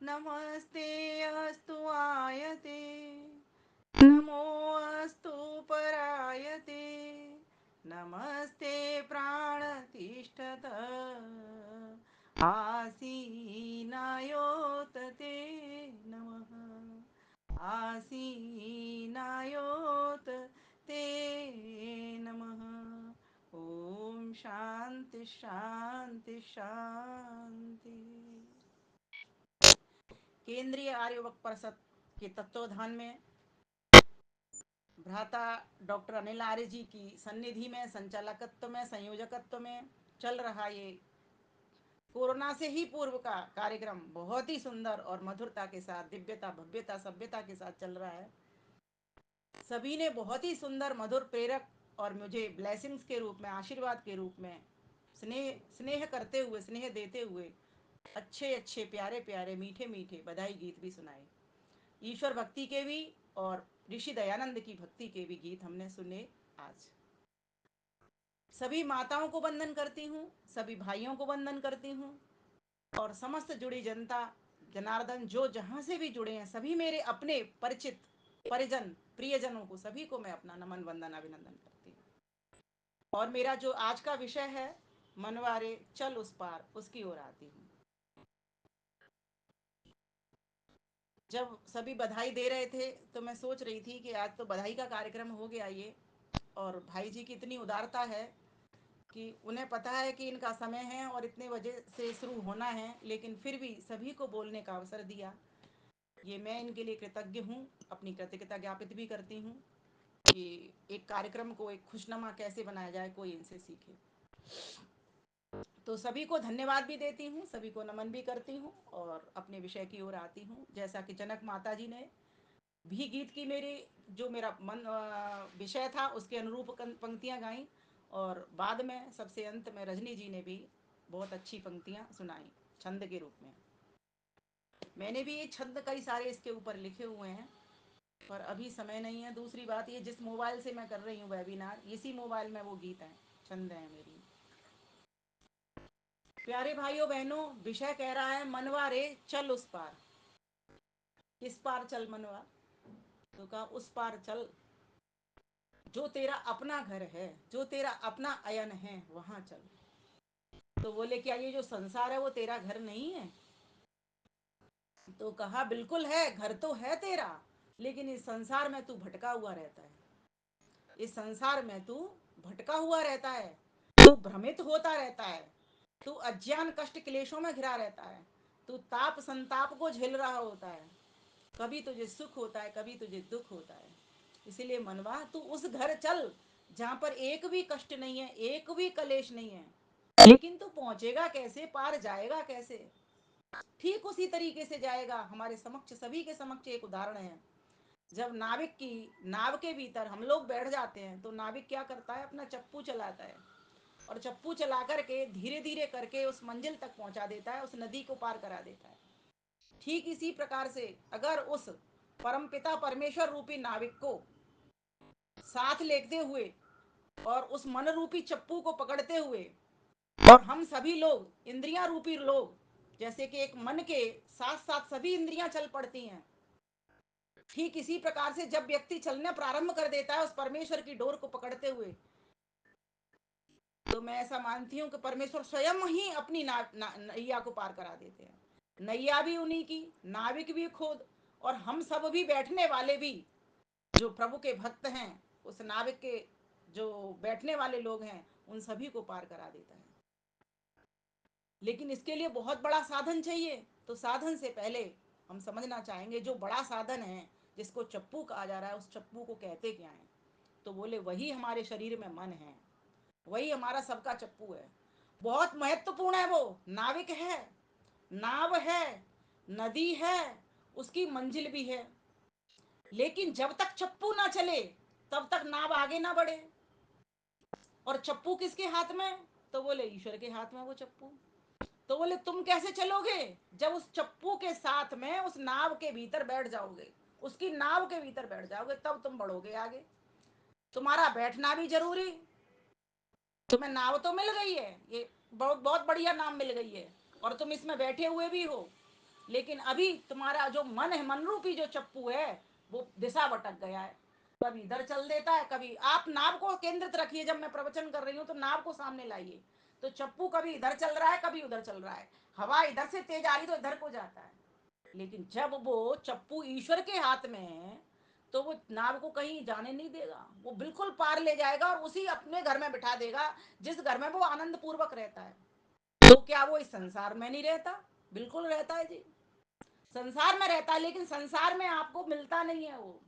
नमस्ते अस्तु आयते नमो अस्तु परायते नमस्ते प्राणतिष्ठत आसीनायोतते नमः आसीनायोत ते नमः। ओम शांति शांति शांति। केंद्रीय आर्यवक परिषद के तत्वाधान में भ्राता डॉक्टर अनिल आर्य जी की सन्निधि में, संचालकत्व में, संयोजकत्व में चल रहा ये कोरोना से ही पूर्व का कार्यक्रम बहुत ही सुंदर और मधुरता के साथ, दिव्यता, भव्यता, सभ्यता के साथ चल रहा है। सभी ने बहुत ही सुंदर, मधुर, प्रेरक और मुझे ब्लेसिंग्स के रूप में, आशीर्वाद के रूप में स्नेह स्नेह करते हुए, स्नेह देते हुए अच्छे अच्छे, प्यारे प्यारे, मीठे मीठे बधाई गीत भी सुनाए। ईश्वर भक्ति के भी और ऋषि दयानंद की भक्ति के भी गीत हमने सुने आज। सभी माताओं को वंदन करती हूँ, सभी भाइयों को वंदन करती हूँ और समस्त जुड़ी जनता, जनार्दन जो जहाँ से भी जुड़े हैं, सभी मेरे अपने परिचित, परिजन, प्रियजनों को, सभी को मैं अपना नमन, वंदन, अभिनंदन करती हूँ। और मेरा जो आज का विषय है, मनवारे चल उस पार, उसकी ओर आती हूँ। जब सभी बधाई दे रहे थे तो मैं सोच रही थी कि आज तो बधाई का कार्यक्रम हो गया ये, और भाई जी की इतनी उदारता है कि उन्हें पता है कि इनका समय है और इतने बजे से शुरू होना है, लेकिन फिर भी सभी को बोलने का अवसर दिया। ये मैं इनके लिए कृतज्ञ हूँ, अपनी कृतज्ञता ज्ञापित भी करती हूँ कि एक कार्यक्रम को एक खुशनुमा कैसे बनाया जाए, कोई इनसे सीखे। तो सभी को धन्यवाद भी देती हूँ, सभी को नमन भी करती हूँ और अपने विषय की ओर आती हूँ। जैसा कि जनक माता जी ने भी गीत की मेरी, जो मेरा मन विषय था उसके अनुरूप पंक्तियाँ गाईं, और बाद में सबसे अंत में रजनी जी ने भी बहुत अच्छी पंक्तियाँ सुनाई छंद के रूप में। मैंने भी ये छंद कई सारे इसके ऊपर लिखे हुए हैं, पर अभी समय नहीं है। दूसरी बात, ये जिस मोबाइल से मैं कर रही हूँ वेबिनार, इसी मोबाइल में वो गीत हैं, छंद हैं मेरी। प्यारे भाइयों बहनों, विषय कह रहा है मनवा रे चल उस पार। किस पार चल मनवा? तो कहा उस पार चल जो तेरा अपना घर है, जो तेरा अपना अयन है, वहां चल। तो बोले क्या ये जो संसार है वो तेरा घर नहीं है? तो कहा बिल्कुल है, घर तो है तेरा, लेकिन इस संसार में तू भटका हुआ रहता है। इस संसार में तू भटका हुआ रहता है, तू भ्रमित होता रहता है, तू अज्ञान कष्ट क्लेशों में घिरा रहता है, तू ताप संताप को झेल रहा होता है। कभी तुझे सुख होता है, कभी तुझे दुख होता है। इसीलिए मनवा तू उस घर चल जहां पर एक भी कष्ट नहीं है, एक भी कलेश नहीं है। लेकिन तू पहुंचेगा कैसे, पार जाएगा कैसे? ठीक उसी तरीके से जाएगा। हमारे समक्ष, सभी के समक्ष एक उदाहरण है। जब नाविक की नाव के भीतर हम लोग बैठ जाते हैं तो नाविक क्या करता है, अपना चप्पू चलाता है और चप्पू चला करके धीरे धीरे करके उस मंजिल तक पहुंचा देता है, उस नदी को पार करा देता है। ठीक इसी प्रकार से अगर उस परमपिता परमेश्वर रूपी नाविक को साथ लेते हुए और उस मन रूपी चप्पू को पकड़ते हुए, और हम सभी लोग इंद्रियां रूपी लोग, जैसे कि एक मन के साथ साथ सभी इंद्रियां चल पड़ती हैं, ठीक इसी प्रकार से जब व्यक्ति चलना प्रारंभ कर देता है उस परमेश्वर की डोर को पकड़ते हुए, तो मैं ऐसा मानती हूँ कि परमेश्वर स्वयं ही अपनी नैया को पार करा देते हैं। नैया भी उन्हीं की, नाविक भी खुद, और हम सब भी बैठने वाले भी जो प्रभु के भक्त हैं, उस नाविक के जो बैठने वाले लोग हैं, उन सभी को पार करा देता है। लेकिन इसके लिए बहुत बड़ा साधन चाहिए। तो साधन से पहले हम समझना चाहेंगे जो बड़ा साधन है, जिसको चप्पू कहा जा रहा है, उस चप्पू को कहते क्या है? तो बोले वही हमारे शरीर में मन है, वही हमारा सबका चप्पू है। बहुत महत्वपूर्ण है, वो नाविक है, नाव है, नदी है, उसकी मंजिल भी है। लेकिन जब तक चप्पू ना चले तब तक नाव आगे ना बढ़े। और चप्पू किसके हाथ में? तो बोले ईश्वर के हाथ में वो चप्पू। तो बोले तुम कैसे चलोगे? जब उस चप्पू के साथ में उस नाव के भीतर बैठ जाओगे, उसकी नाव के भीतर बैठ जाओगे तब तुम बढ़ोगे आगे। तुम्हारा बैठना भी जरूरी। तुम्हें नाव तो मिल गई है, ये बहुत बहुत बढ़िया नाम मिल गई है, और तुम इसमें बैठे हुए भी हो, लेकिन अभी तुम्हारा जो मन है, मन रूपी जो चप्पू है, वो दिशा भटक गया है। कभी इधर चल देता है, कभी आप नाव को केंद्रित रखिए, जब मैं प्रवचन कर रही हूँ तो नाव को सामने लाइए। तो चप्पू कभी इधर चल रहा है, कभी उधर चल रहा है, हवा इधर से तेज आ रही तो इधर को जाता है। लेकिन जब वो चप्पू ईश्वर के हाथ में है, तो वो नाव को कहीं जाने नहीं देगा, वो बिल्कुल पार ले जाएगा और उसी अपने घर में बिठा देगा, जिस घर में वो आनंद पूर्वक रहता है। तो क्या वो इस संसार में नहीं रहता? बिल्कुल रहता है जी, संसार में रहता है, लेकिन संसार में आपको मिलता नहीं है वो।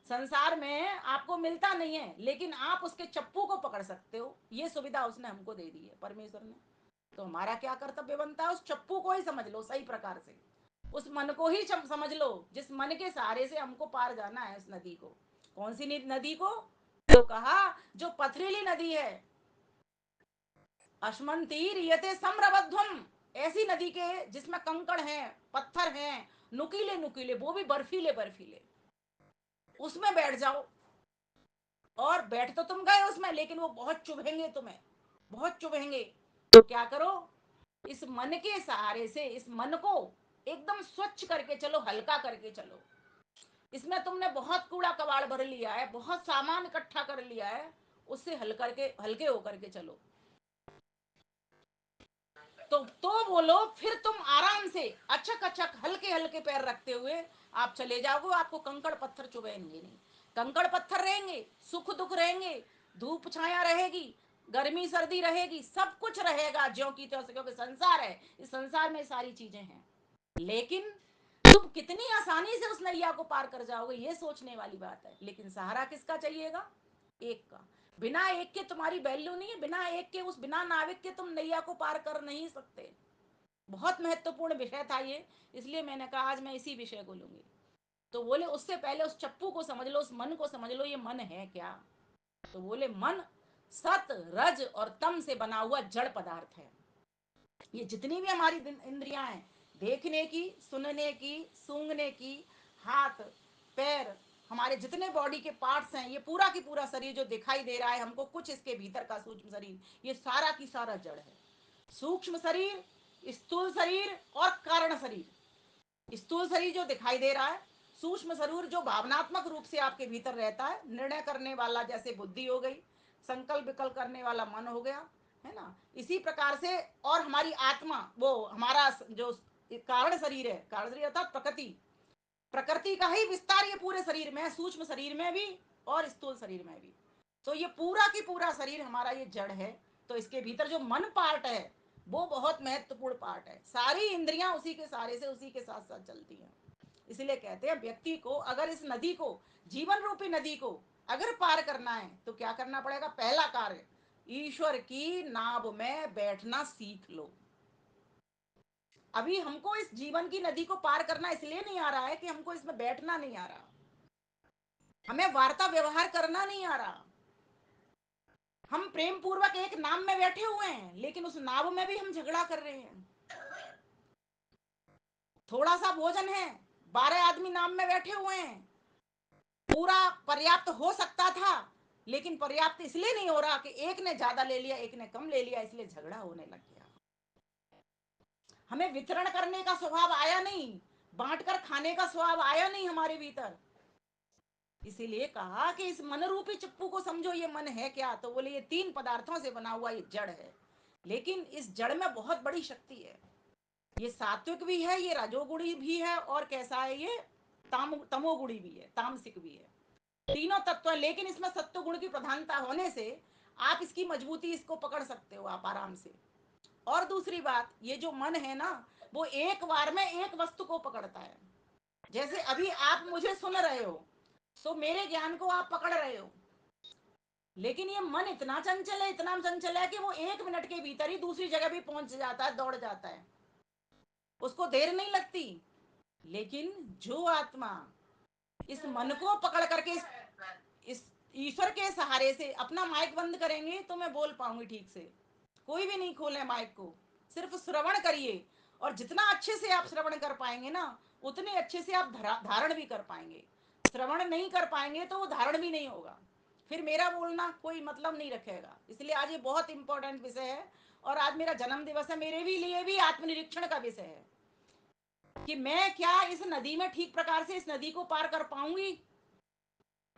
संसार में आपको मिलता नहीं है, लेकिन आप उसके चप्पू को पकड़ सकते हो, ये सुविधा उसने हमको दे दी है, परमेश्वर ने। तो हमारा क्या कर्तव्य बनता है? उस चप्पू को ही समझ लो सही प्रकार से, उस मन को ही समझ लो, जिस मन के सहारे से हमको पार जाना है उस नदी को। कौन सी नदी को? तो कहा जो पथरीली नदी है, अश्मंतीर यते सम्रबध्वम, ऐसी नदी के जिसमें कंकड़ हैं, पत्थर हैं, नुकीले नुकीले, वो भी बर्फीले बर्फीले, उसमें बैठ जाओ। और बैठ तो तुम गए उसमें, लेकिन वो बहुत चुभेंगे तुम्हें, बहुत चुभेंगे। तो क्या करो? इस मन के सहारे से इस मन को एकदम स्वच्छ करके चलो, हल्का करके चलो। इसमें तुमने बहुत कूड़ा कबाड़ भर लिया है, बहुत सामान इकट्ठा कर लिया है, उससे हल्के होकर के चलो। तो बोलो, फिर तुम आराम से अचक अचक हल्के हल्के पैर रखते हुए आप चले जाओगे, आपको कंकड़ पत्थर चुभेंगे नहीं। कंकड़ पत्थर रहेंगे, सुख दुख रहेंगे, धूप छाया रहेगी, गर्मी सर्दी रहेगी, सब कुछ रहेगा ज्यों की त्यों से, क्योंकि संसार है, इस संसार में सारी चीजें हैं। लेकिन तुम कितनी आसानी से उस नैया को पार कर जाओगे, ये सोचने वाली बात है। लेकिन सहारा किसका चाहिएगा? एक का। बिना एक के तुम्हारी वैल्यू नहीं है, बिना एक के, उस बिना नाविक के तुम नैया को पार कर नहीं सकते। बहुत महत्वपूर्ण विषय था ये, इसलिए मैंने कहा आज मैं इसी विषय को लूंगी। तो बोले उससे पहले उस चप्पू को समझ लो, उस मन को समझ लो, ये मन है क्या? तो बोले मन सत रज और तम से बना हुआ जड़ पदार्थ है। ये जितनी भी हमारी इंद्रियां हैं, देखने की, सुनने की, सूंघने की, हाथ पैर, हमारे जितने बॉडी के पार्ट्स हैं, ये पूरा की पूरा शरीर जो दिखाई दे रहा है हमको, कुछ इसके भीतर का सूक्ष्म शरीर, ये सारा की सारा जड़ है। सूक्ष्म शरीर, स्थूल शरीर और कारण शरीर। स्थूल शरीर जो दिखाई दे रहा है, सूक्ष्म शरीर जो भावनात्मक रूप से आपके भीतर रहता है, निर्णय करने वाला जैसे बुद्धि हो गई, संकल्प विकल्प करने वाला मन हो गया, है ना, इसी प्रकार से। और हमारी आत्मा, वो हमारा जो कारण शरीर है, कारण शरीर अर्थात प्रकृति, प्रकृति का ही विस्तार ये पूरे शरीर में है, सूक्ष्म शरीर में भी और स्थूल शरीर में भी। तो ये पूरा की पूरा शरीर हमारा ये जड़ है। तो इसके भीतर जो मन पार्ट है, वो बहुत महत्वपूर्ण पार्ट है। सारी इंद्रियां उसी के सहारे से, उसी के साथ साथ चलती हैं। इसलिए कहते हैं व्यक्ति को अगर इस नदी को, जीवन रूपी नदी को अगर पार करना है, तो क्या करना पड़ेगा? पहला कार्य, ईश्वर की नाव में बैठना सीख लो। अभी हमको इस जीवन की नदी को पार करना इसलिए नहीं आ रहा है कि हमको इसमें बैठना नहीं आ रहा, हमें वार्ता व्यवहार करना नहीं आ रहा। हम प्रेम पूर्वक एक नाव में बैठे हुए हैं, लेकिन उस नाव में भी हम झगड़ा कर रहे हैं। थोड़ा सा भोजन है, 12 आदमी नाव में बैठे हुए हैं, पूरा पर्याप्त हो सकता था, लेकिन पर्याप्त इसलिए नहीं हो रहा कि एक ने ज्यादा ले लिया, एक ने कम ले लिया, इसलिए झगड़ा होने लग गया। हमें वितरण करने का स्वभाव आया नहीं, बांटकर खाने का स्वभाव आया नहीं हमारे भीतर। इसीलिए कहा कि इस मन रूपी चप्पू को समझो, ये मन है क्या? तो बोले ये 3 पदार्थों से बना हुआ ये जड़ है, लेकिन इस जड़ में बहुत बड़ी शक्ति है। ये सात्विक भी है, ये रजोगुणी भी है, और कैसा है ये? तमोगुणी भी है, तामसिक भी है। तीनों तत्व है, लेकिन इसमें सत्व गुण की प्रधानता होने से आप इसकी मजबूती, इसको पकड़ सकते हो आप आराम से। और दूसरी बात, ये जो मन है ना, वो एक बार में एक वस्तु को पकड़ता है। जैसे अभी आप मुझे सुन रहे हो, तो मेरे ज्ञान को आप पकड़ रहे हो, लेकिन ये मन इतना चंचल है, इतना चंचल है कि वो 1 मिनट के भीतर ही दूसरी जगह भी पहुंच जाता है, दौड़ जाता है, उसको देर नहीं लगती। लेकिन जो आत्मा इस मन को पकड़ करके इस ईश्वर के सहारे से, अपना माइक बंद करेंगे तो मैं बोल पाऊंगी ठीक से, कोई भी नहीं खोले माइक को, सिर्फ श्रवण करिए, और जितना अच्छे से आप श्रवण कर पाएंगे ना, उतने अच्छे से आप धारण भी कर पाएंगे। श्रवण नहीं कर पाएंगे तो वो धारण भी नहीं होगा, फिर मेरा बोलना कोई मतलब नहीं रखेगा। इसलिए आज ये बहुत इंपॉर्टेंट विषय है, और आज मेरा जन्म दिवस है, मेरे भी लिए भी आत्मनिरीक्षण का विषय है कि मैं क्या इस नदी में ठीक प्रकार से इस नदी को पार कर पाऊंगी।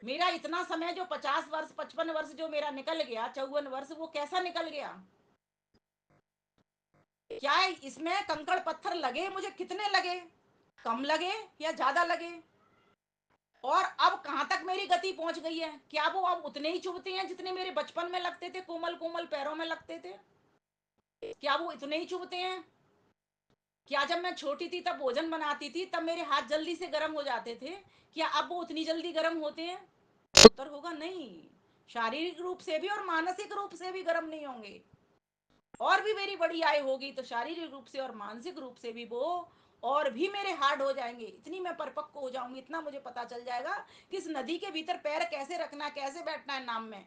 मेरा इतना समय जो 50 वर्ष 55 वर्ष जो मेरा निकल गया, 54 वर्ष, वो कैसा निकल गया। क्या इसमें कंकड़ पत्थर लगे, मुझे कितने लगे, कम लगे या ज्यादा लगे, और अब कहां तक मेरी गति पहुंच गई है। क्या वो अब उतने ही चुभते हैं जितने मेरे बचपन में लगते थे, कोमल कोमल पैरों में लगते थे। क्या वो इतने ही चुभते हैं। क्या जब मैं छोटी थी तब भोजन बनाती थी तब मेरे हाथ जल्दी से गर्म हो जाते थे, क्या अब वो उतनी जल्दी गर्म होते हैं। उत्तर होगा नहीं। शारीरिक रूप से भी और मानसिक रूप से भी गर्म नहीं होंगे। और भी मेरी बड़ी आयु होगी तो शारीरिक रूप से और मानसिक रूप से भी वो और भी मेरे हार्ड हो जाएंगे। इतनी मैं परिपक्व हो जाऊंगी, इतना मुझे पता चल जाएगा कि इस नदी के भीतर पैर कैसे रखना, कैसे बैठना है नाम में।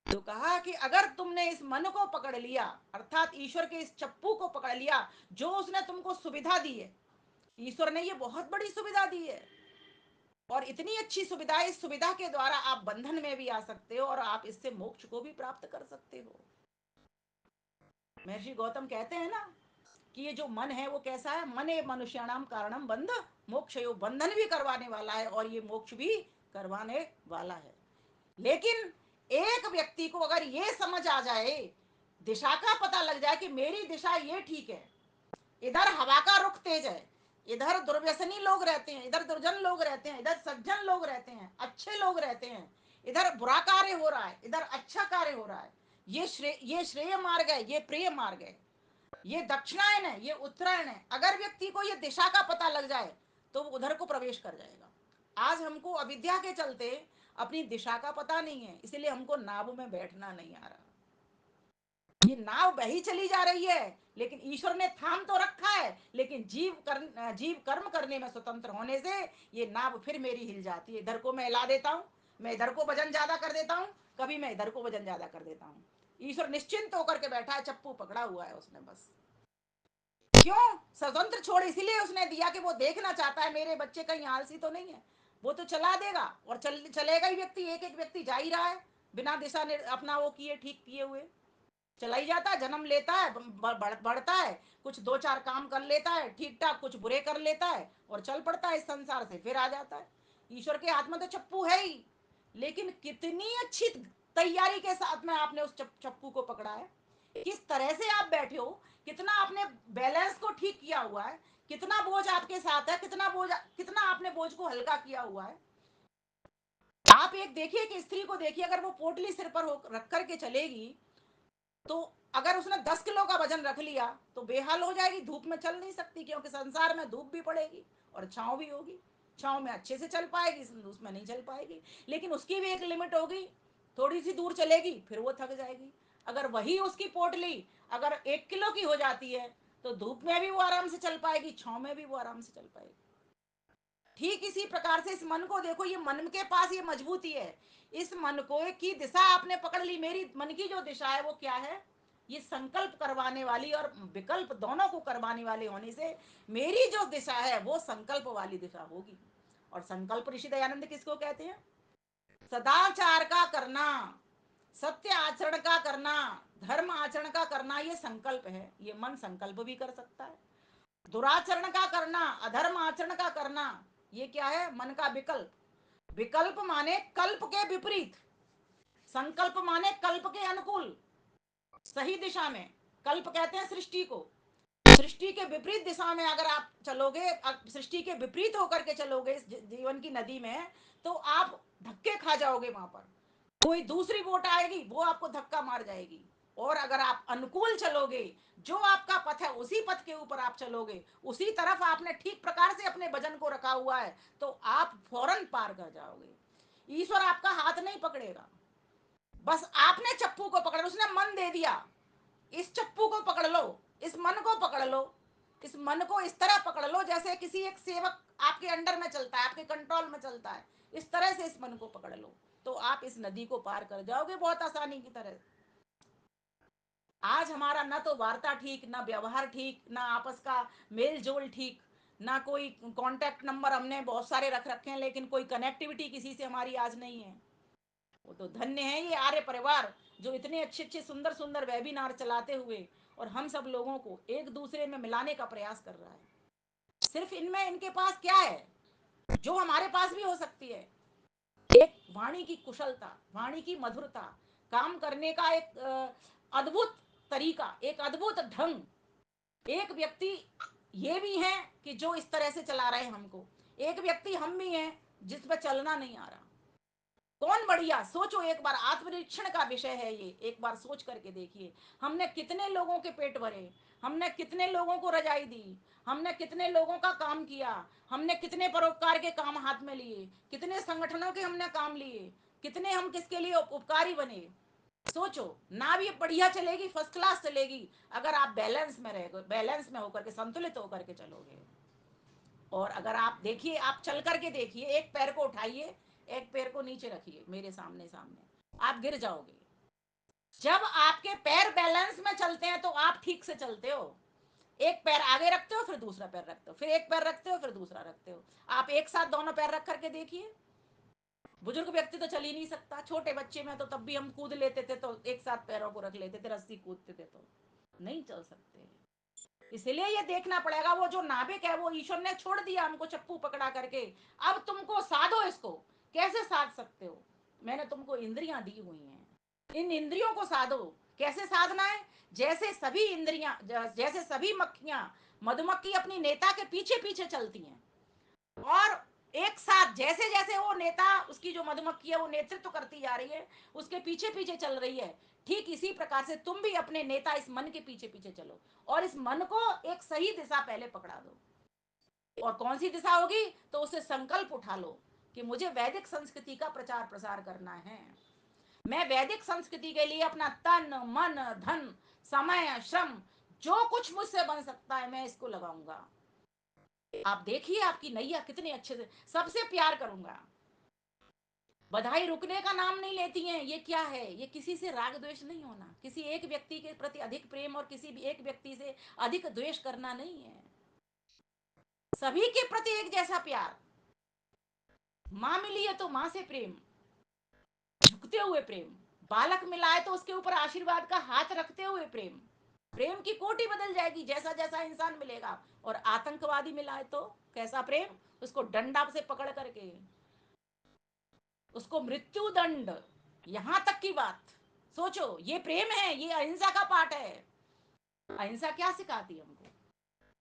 तो कहा कि अगर तुमने इस मन को पकड़ लिया, अर्थात ईश्वर के इस चप्पू को पकड़ लिया जो उसने तुमको सुविधा दी है। ईश्वर ने ये बहुत बड़ी सुविधा दी है, और इतनी अच्छी सुविधा, इस सुविधा के द्वारा आप बंधन में भी आ सकते हो और आप इससे मोक्ष को भी प्राप्त कर सकते हो। महर्षि गौतम कहते हैं ना कि ये जो मन है वो कैसा है, मने मनुष्याणाम कारणम बंध मोक्ष, यो बंधन भी करवाने वाला है और ये मोक्ष भी करवाने वाला है। लेकिन एक व्यक्ति को अगर ये समझ आ जाए, दिशा का पता लग जाए कि मेरी दिशा ये ठीक है, इधर हवा का रुख तेज है, इधर दुर्व्यसनी लोग रहते हैं, इधर दुर्जन लोग रहते हैं, इधर सज्जन लोग रहते हैं, अच्छे लोग रहते हैं, इधर बुरा कार्य हो रहा है, इधर अच्छा कार्य हो रहा है, ये श्रेय मार्ग है, ये प्रिय मार्ग है, ये दक्षिणायन है, ये उत्तरायण है। अगर व्यक्ति को ये दिशा का पता लग जाए तो वो उधर को प्रवेश कर जाएगा। आज हमको अविद्या के चलते अपनी दिशा का पता नहीं है, इसलिए हमको नाव में बैठना नहीं आ रहा। ये नाव बही चली जा रही है, लेकिन ईश्वर ने थाम तो रखा है, लेकिन जीव कर्म करने में स्वतंत्र होने से ये नाव फिर मेरी हिल जाती है। इधर को मैं हिला देता हूँ, मैं इधर को वजन ज्यादा कर देता हूँ, कभी मैं इधर को वजन ज्यादा कर देता हूँ। ईश्वर निश्चिंत होकर के बैठा है, चप्पू पकड़ा हुआ है उसने बस। क्यों स्वतंत्र छोड़ इसलिए उसने दिया कि वो देखना चाहता है मेरे बच्चे कहीं आलसी तो नहीं है। वो तो चला देगा और चलेगा ही व्यक्ति, एक एक व्यक्ति जा ही रहा है बिना दिशा अपना वो किए ठीक किए हुए चला ही जाता है, जन्म लेता है, बढ़ता है, कुछ दो चार काम कर लेता है ठीक ठाक, कुछ बुरे कर लेता है और चल पड़ता है इस संसार से, फिर आ जाता है। ईश्वर के हाथ में तो चप्पू है ही, लेकिन कितनी अच्छी तैयारी के साथ में आपने उस चप्पू को पकड़ा है, किस तरह से आप बैठे हो, कितना आपने बैलेंस को ठीक किया हुआ है, कितना बोझ आपके साथ है, कितना आपने बोझ को हल्का किया हुआ है। आप एक देखिए कि स्त्री को देखिए, अगर वो पोटली सिर पर रख करके चलेगी तो अगर उसने 10 किलो का वजन रख लिया तो बेहाल हो जाएगी, धूप में चल नहीं सकती, क्योंकि संसार में धूप भी पड़ेगी और छांव भी होगी। छांव में अच्छे से चल पाएगी, उसमें नहीं चल पाएगी, लेकिन उसकी भी एक लिमिट होगी, थोड़ी सी दूर चलेगी फिर वो थक जाएगी। अगर वही उसकी पोटली अगर 1 किलो की हो जाती है तो धूप में भी वो आराम से चल पाएगी, छांव में भी वो आराम से चल पाएगी। ठीक इसी प्रकार से इस मन को देखो, ये मन के पास ये मजबूती है। इस मन को की दिशा आपने पकड़ ली, मेरी मन की जो दिशा है वो क्या है, ये संकल्प करवाने वाली और विकल्प दोनों को करवाने वाले होने से मेरी जो दिशा है वो संकल्प वाली दिशा होगी। और संकल्प ऋषि दयानंद किसको कहते हैं, सदाचार का करना, सत्य आचरण का करना, धर्म आचरण का करना, ये संकल्प है। ये मन संकल्प भी कर सकता है। दुराचरण का करना, अधर्म आचरण का करना, ये क्या है, मन का विकल्प। विकल्प माने कल्प के विपरीत, संकल्प माने कल्प के अनुकूल, सही दिशा में। कल्प कहते हैं सृष्टि को, सृष्टि के विपरीत दिशा में अगर आप चलोगे, सृष्टि के विपरीत होकर के चलोगे इस जीवन की नदी में, तो आप धक्के खा जाओगे। वहां पर कोई दूसरी बोट आएगी वो आपको धक्का मार जाएगी। और अगर आप अनुकूल चलोगे, जो आपका पथ है उसी पथ के ऊपर आप चलोगे, उसी तरफ आपने ठीक प्रकार से अपने वजन को रखा हुआ है, तो आप फौरन पार कर जाओगे। ईश्वर आपका हाथ नहीं पकड़ेगा, बस आपने चप्पू को पकड़, उसने मन दे दिया, इस चप्पू को पकड़ लो, इस मन को पकड़ लो, इस मन को इस तरह पकड़ लो जैसे किसी एक सेवक आपके अंडर में चलता है, आपके कंट्रोल में चलता है, इस तरह से इस मन को पकड़ लो, तो आप इस नदी को पार कर जाओगे बहुत आसानी की तरह। आज हमारा ना तो वार्ता ठीक, ना व्यवहार ठीक, ना आपस का मेल जोल ठीक, ना कोई कांटेक्ट नंबर हमने बहुत सारे रख रखे हैं, लेकिन कोई कनेक्टिविटी किसी से हमारी आज नहीं है। वो तो धन्य है ये आर्य परिवार, जो इतने अच्छे अच्छे सुंदर सुंदर वेबिनार चलाते हुए और हम सब लोगों को एक दूसरे में मिलाने का प्रयास कर रहा है। सिर्फ इनमें इनके पास क्या है जो हमारे पास भी हो सकती है? एक वाणी की कुशलता, वाणी की मधुरता, काम करने का एक अद्भुत तरीका, एक अद्भुत ढंग। एक व्यक्ति ये भी है कि जो इस तरह से चला रहे हैं हमको, एक व्यक्ति हम भी हैं जिस पर चलना नहीं आ रहा। कौन बढ़िया? सोचो एक बार, आत्मनिरीक्षण का विषय है ये, एक बार सोच करके देखिए। हमने कितने लोगों के पेट भरे, हमने कितने लोगों को रजाई दी, हमने कितने लोगों का काम किया, हमने कितने परोपकार के काम हाथ में लिए, कितने संगठनों के हमने काम लिए, कितने हम किसके लिए उपकारी बने। सोचो ना, भी बढ़िया चलेगी, फर्स्ट क्लास चलेगी, अगर आप बैलेंस में रहोगे, बैलेंस में होकर के, संतुलित होकर के चलोगे। और अगर आप देखिए, आप चल करके देखिए, एक पैर को उठाइए, एक पैर को नीचे रखिए मेरे सामने सामने, आप गिर जाओगे। जब आपके पैर बैलेंस में चलते हैं तो आप ठीक से चलते हो। एक पैर आगे रखते हो, फिर दूसरा पैर रखते हो, फिर एक पैर रखते हो, फिर दूसरा रखते हो। आप एक साथ दोनों पैर रख करके देखिए। बुजुर्ग व्यक्ति तो चल ही नहीं सकता, छोटे बच्चे में तो तब भी हम कूद लेते थे, तो एक साथ पैरों को रख लेते थे, रस्सी कूदते थे, तो नहीं चल सकते। इसलिए ये देखना पड़ेगा, वो जो नाभिक है वो ईश्वर ने छोड़ दिया हमको चप्पू पकड़ा करके। अब तुमको साधो इसको। कैसे साध सकते हो? मैंने तुमको इंद्रियां दी हुई हैं, इन इंद्रियों को साधो। कैसे साधना है? जैसे सभी इंद्रियां, जैसे सभी मक्खियां, मधुमक्खी अपनी नेता के पीछे पीछे चलती हैं, और एक साथ जैसे जैसे वो नेता, उसकी जो मधुमक्खी है वो नेतृत्व करती जा रही है, उसके पीछे पीछे चल रही है, ठीक इसी प्रकार से तुम भी अपने नेता इस मन के पीछे पीछे चलो, और इस मन को एक सही दिशा पहले पकड़ा दो। और कौन सी दिशा होगी? तो उसे संकल्प उठा लो कि मुझे वैदिक संस्कृति का प्रचार प्रसार करना है। मैं वैदिक संस्कृति के लिए अपना तन मन धन समय श्रम, जो कुछ मुझसे बन सकता है मैं इसको लगाऊंगा। आप देखिए आपकी नैया कितने अच्छे से, सबसे प्यार करूंगा। बधाई रुकने का नाम नहीं लेती हैं। ये क्या है? ये किसी से राग द्वेष नहीं होना, किसी एक व्यक्ति के प्रति अधिक प्रेम और किसी भी एक व्यक्ति से अधिक द्वेष करना नहीं है। सभी के प्रति एक जैसा प्यार। माँ मिली है तो माँ से प्रेम, झुकते हुए प्रेम। बालक मिला है तो उसके ऊपर आशीर्वाद का हाथ रखते हुए प्रेम। प्रेम की कोटि बदल जाएगी जैसा जैसा इंसान मिलेगा। और आतंकवादी मिला है तो कैसा प्रेम? उसको डंडा से पकड़ करके, उसको मृत्यु दंड, यहां तक की बात। सोचो, ये प्रेम है, ये अहिंसा का पाठ है। अहिंसा क्या सिखाती है हमको?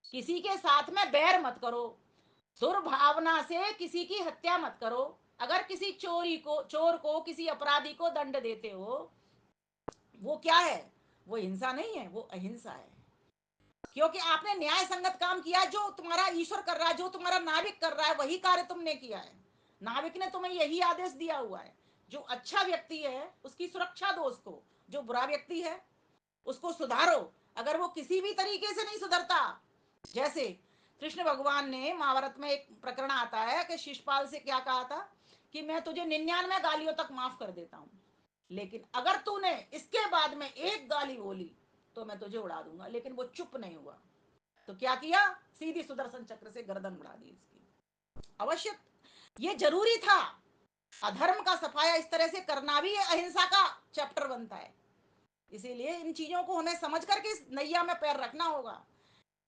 किसी के साथ में बैर मत करो, दुर्भावना से किसी की हत्या मत करो। अगर किसी चोर को, किसी अपराधी को दंड देते हो, वो क्या है? वो हिंसा नहीं है, वो अहिंसा है। क्योंकि आपने न्याय संगत काम किया। जो तुम्हारा ईश्वर कर रहा है, जो तुम्हारा नाविक कर रहा है, वही कार्य तुमने किया है। नाविक ने तुम्हें यही आदेश दिया हुआ है। जो अच्छा व्यक्ति है उसकी सुरक्षा दो उसको, जो बुरा व्यक्ति है उसको सुधारो। अगर वो किसी भी तरीके से नहीं सुधरता, जैसे कृष्ण भगवान ने महाभारत में एक प्रकरण आता है कि शिशुपाल से क्या कहा था कि मैं तुझे 99 गालियों तक माफ कर देता हूं, लेकिन अगर तूने इसके बाद में एक गाली बोली तो मैं तुझे उड़ा दूंगा। लेकिन वो चुप नहीं हुआ, तो क्या किया? सीधी सुदर्शन चक्र से गर्दन उड़ा दी इसकी। अवश्य ये जरूरी था। अधर्म का सफाया इस तरह से करना भी अहिंसा का चैप्टर बनता है। इसीलिए इन चीजों को हमें समझ करके इस नैया में पैर रखना होगा।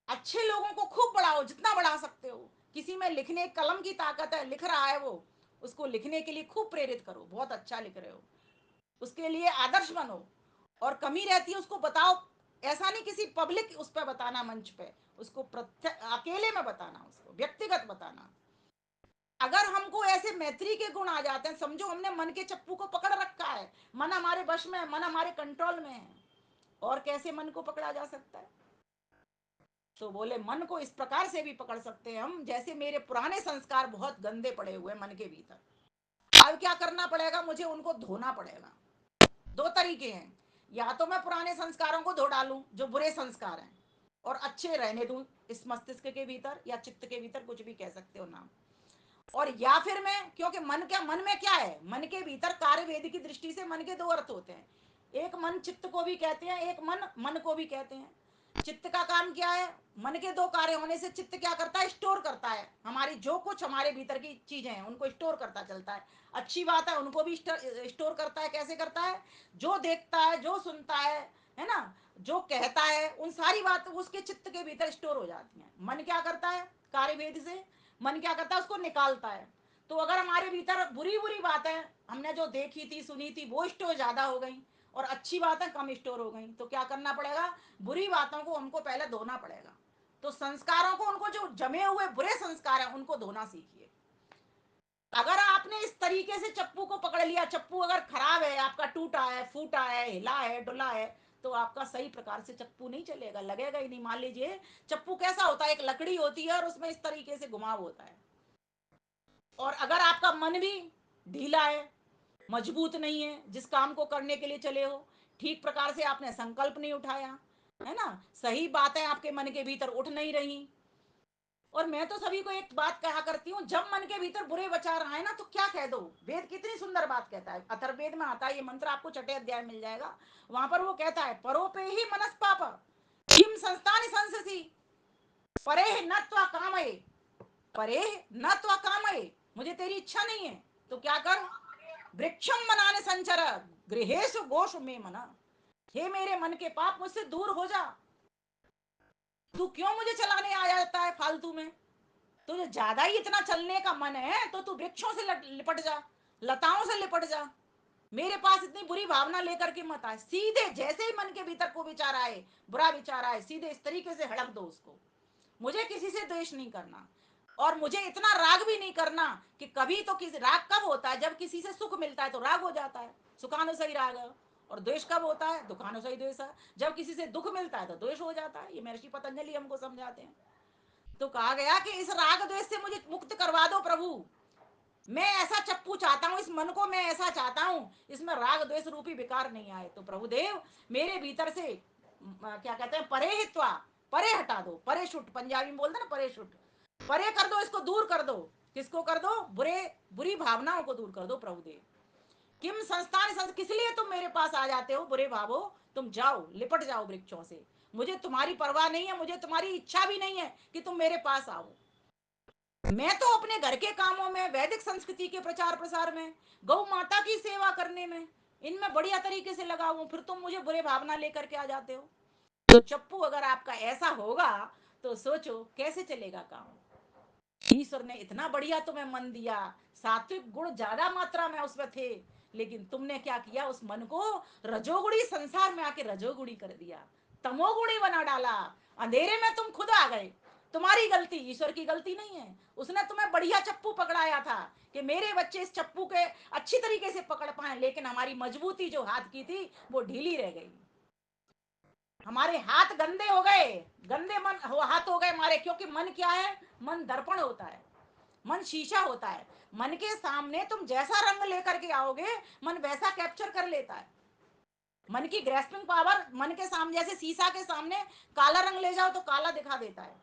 अच्छे लोगों को खूब बढ़ाओ, जितना बढ़ा सकते हो। किसी में लिखने, कलम की ताकत है, लिख रहा है वो, उसको लिखने के लिए खूब प्रेरित करो। बहुत अच्छा लिख रहे हो, उसके लिए आदर्श बनो। और कमी रहती है उसको बताओ। ऐसा नहीं किसी पब्लिक उस पर बताना, मंच पे, उसको अकेले में बताना, उसको व्यक्तिगत बताना। अगर हमको ऐसे मैत्री के गुण आ जाते हैं, समझो हमने मन के चप्पू को पकड़ रखा है, मन हमारे वश में है, मन हमारे कंट्रोल में है। और कैसे मन को पकड़ा जा सकता है? तो बोले मन को इस प्रकार से भी पकड़ सकते हैं हम, जैसे मेरे पुराने संस्कार बहुत गंदे पड़े हुए मन के भीतर। अब क्या करना पड़ेगा? मुझे उनको धोना पड़ेगा। दो तरीके हैं, या तो मैं पुराने संस्कारों को धो डालूं जो बुरे संस्कार हैं, और अच्छे रहने दूं इस मस्तिष्क के भीतर या चित्त के भीतर, कुछ भी कह सकते हो नाम। और या फिर मैं, क्योंकि मन क्या, मन में क्या है? मन के भीतर कार्य वेद की दृष्टि से मन के दो अर्थ होते हैं। एक मन चित्त को भी कहते हैं, एक मन मन को भी कहते हैं। चित्त का काम क्या है? मन के दो कार्य होने से चित्त क्या करता है? स्टोर करता है हमारी जो कुछ हमारे भीतर की चीजें हैं उनको स्टोर करता चलता है। अच्छी बात है, उनको भी स्टोर करता है। कैसे करता है? जो देखता है, जो सुनता है ना, जो कहता है, उन सारी बात उसके चित्त के भीतर स्टोर हो जाती हैं। मन क्या करता है? कार्य भेद से मन क्या करता है? उसको निकालता है। तो अगर हमारे भीतर बुरी बुरी बातें हमने जो देखी थी, सुनी थी, वो स्टोर ज्यादा हो गई और अच्छी बातें कम स्टोर हो गई, तो क्या करना पड़ेगा? बुरी बातों को हमको पहले धोना पड़ेगा। तो संस्कारों को, उनको जो जमे हुए बुरे संस्कार हैं उनको धोना सीखिए। अगर आपने इस तरीके से चप्पू को पकड़ लिया, चप्पू अगर खराब है, आपका टूटा है, फूटा है, हिला है, डुला है, तो आपका सही प्रकार से चप्पू नहीं चलेगा, लगेगा ही नहीं। मान लीजिए चप्पू कैसा होता है? एक लकड़ी होती है और उसमें इस तरीके से घुमाव होता है। और अगर आपका मन भी ढीला है, मजबूत नहीं है, जिस काम को करने के लिए चले हो ठीक प्रकार से आपने संकल्प नहीं उठाया, है ना, सही बातें आपके मन के भीतर उठ नहीं रही। और मैं तो सभी को एक बात कहा करती हूँ, जब मन के भीतर बुरे विचार आए ना तो क्या कह दो। वेद कितनी सुंदर बात कहता है, अथर्ववेद में आता है ये मंत्र, आपको छठे अध्याय मिल जाएगा। वहां पर वो कहता है, परोपे ही मनस्पाप किम संस्थानि संससी परे न त्वा कामये, परे न त्वा कामये, मुझे तेरी इच्छा नहीं है तो क्या कर? वृक्षम मनाने संचर गृहेशु गोषु में मना। हे मेरे मन के पाप, मुझसे दूर हो जा। तू क्यों मुझे चलाने आ जाता है फालतू में? तुझे ज्यादा ही इतना चलने का मन है तो तू वृक्षों से लिपट जा, लताओं से लिपट जा। मेरे पास इतनी बुरी भावना लेकर के मत आए। सीधे जैसे ही मन के भीतर को विचार आए, बुरा विचार आए, सीधे इस तरीके से हड़प दो उसको। मुझे किसी से द्वेष नहीं करना और मुझे इतना राग भी नहीं करना कि कभी तो किसी, राग कब होता है? जब किसी से सुख मिलता है तो राग हो जाता है, सुखानुसई राग है। और द्वेष कब होता है? दुखानुसई द्वेष है। जब किसी से दुख मिलता है तो द्वेष हो जाता है। ये महर्षि पतंजलि हमको समझाते हैं। तो कहा गया कि इस राग द्वेष से मुझे मुक्त करवा दो प्रभु। मैं ऐसा चप्पू चाहता हूँ, इस मन को मैं ऐसा चाहता हूँ, इसमें राग द्वेष रूपी विकार नहीं आए। तो प्रभुदेव मेरे भीतर से क्या कहते हैं, परे हित्वा, परे हटा दो। परे शुट पंजाबी में बोलते ना, परे शुट, परे कर दो, इसको दूर कर दो। किसको कर दो? बुरी भावनाओं को दूर कर दो प्रभुदेव। किम संस्थान किस लिए तुम मेरे पास आ जाते हो बुरे भावो? तुम जाओ, लिपट जाओ वृक्षों से। मुझे तुम्हारी परवाह नहीं है, मुझे तुम्हारी इच्छा भी नहीं है कि तुम मेरे पास आओ। मैं तो अपने घर के कामों में, वैदिक संस्कृति के प्रचार प्रसार में, गौ माता की सेवा करने में, इनमें बढ़िया तरीके से लगा हूं, फिर तुम मुझे बुरे भावना लेकर के आ जाते हो। तो चप्पू अगर आपका ऐसा होगा तो सोचो कैसे चलेगा काम। ईश्वर ने इतना बढ़िया तुम्हें मन दिया, सात्विक गुण ज्यादा मात्रा में उसमें थे, लेकिन तुमने क्या किया? उस मन को रजोगुणी, संसार में आके रजोगुणी कर दिया, तमोगुणी बना डाला। अंधेरे में तुम खुद आ गए। तुम्हारी गलती, ईश्वर की गलती नहीं है। उसने तुम्हें बढ़िया चप्पू पकड़ाया था कि मेरे बच्चे इस चप्पू के अच्छी तरीके से पकड़ पाए, लेकिन हमारी मजबूती जो हाथ की थी वो ढीली रह गई। हमारे हाथ गंदे हो गए, गंदे मन हो हाथ हो गए हमारे। क्योंकि मन क्या है? मन दर्पण होता है, मन शीशा होता है। मन के सामने तुम जैसा रंग लेकर के आओगे, मन वैसा कैप्चर कर लेता है। मन की ग्रेस्पिंग पावर मन के सामने, जैसे शीशा के सामने काला रंग ले जाओ तो काला दिखा देता है,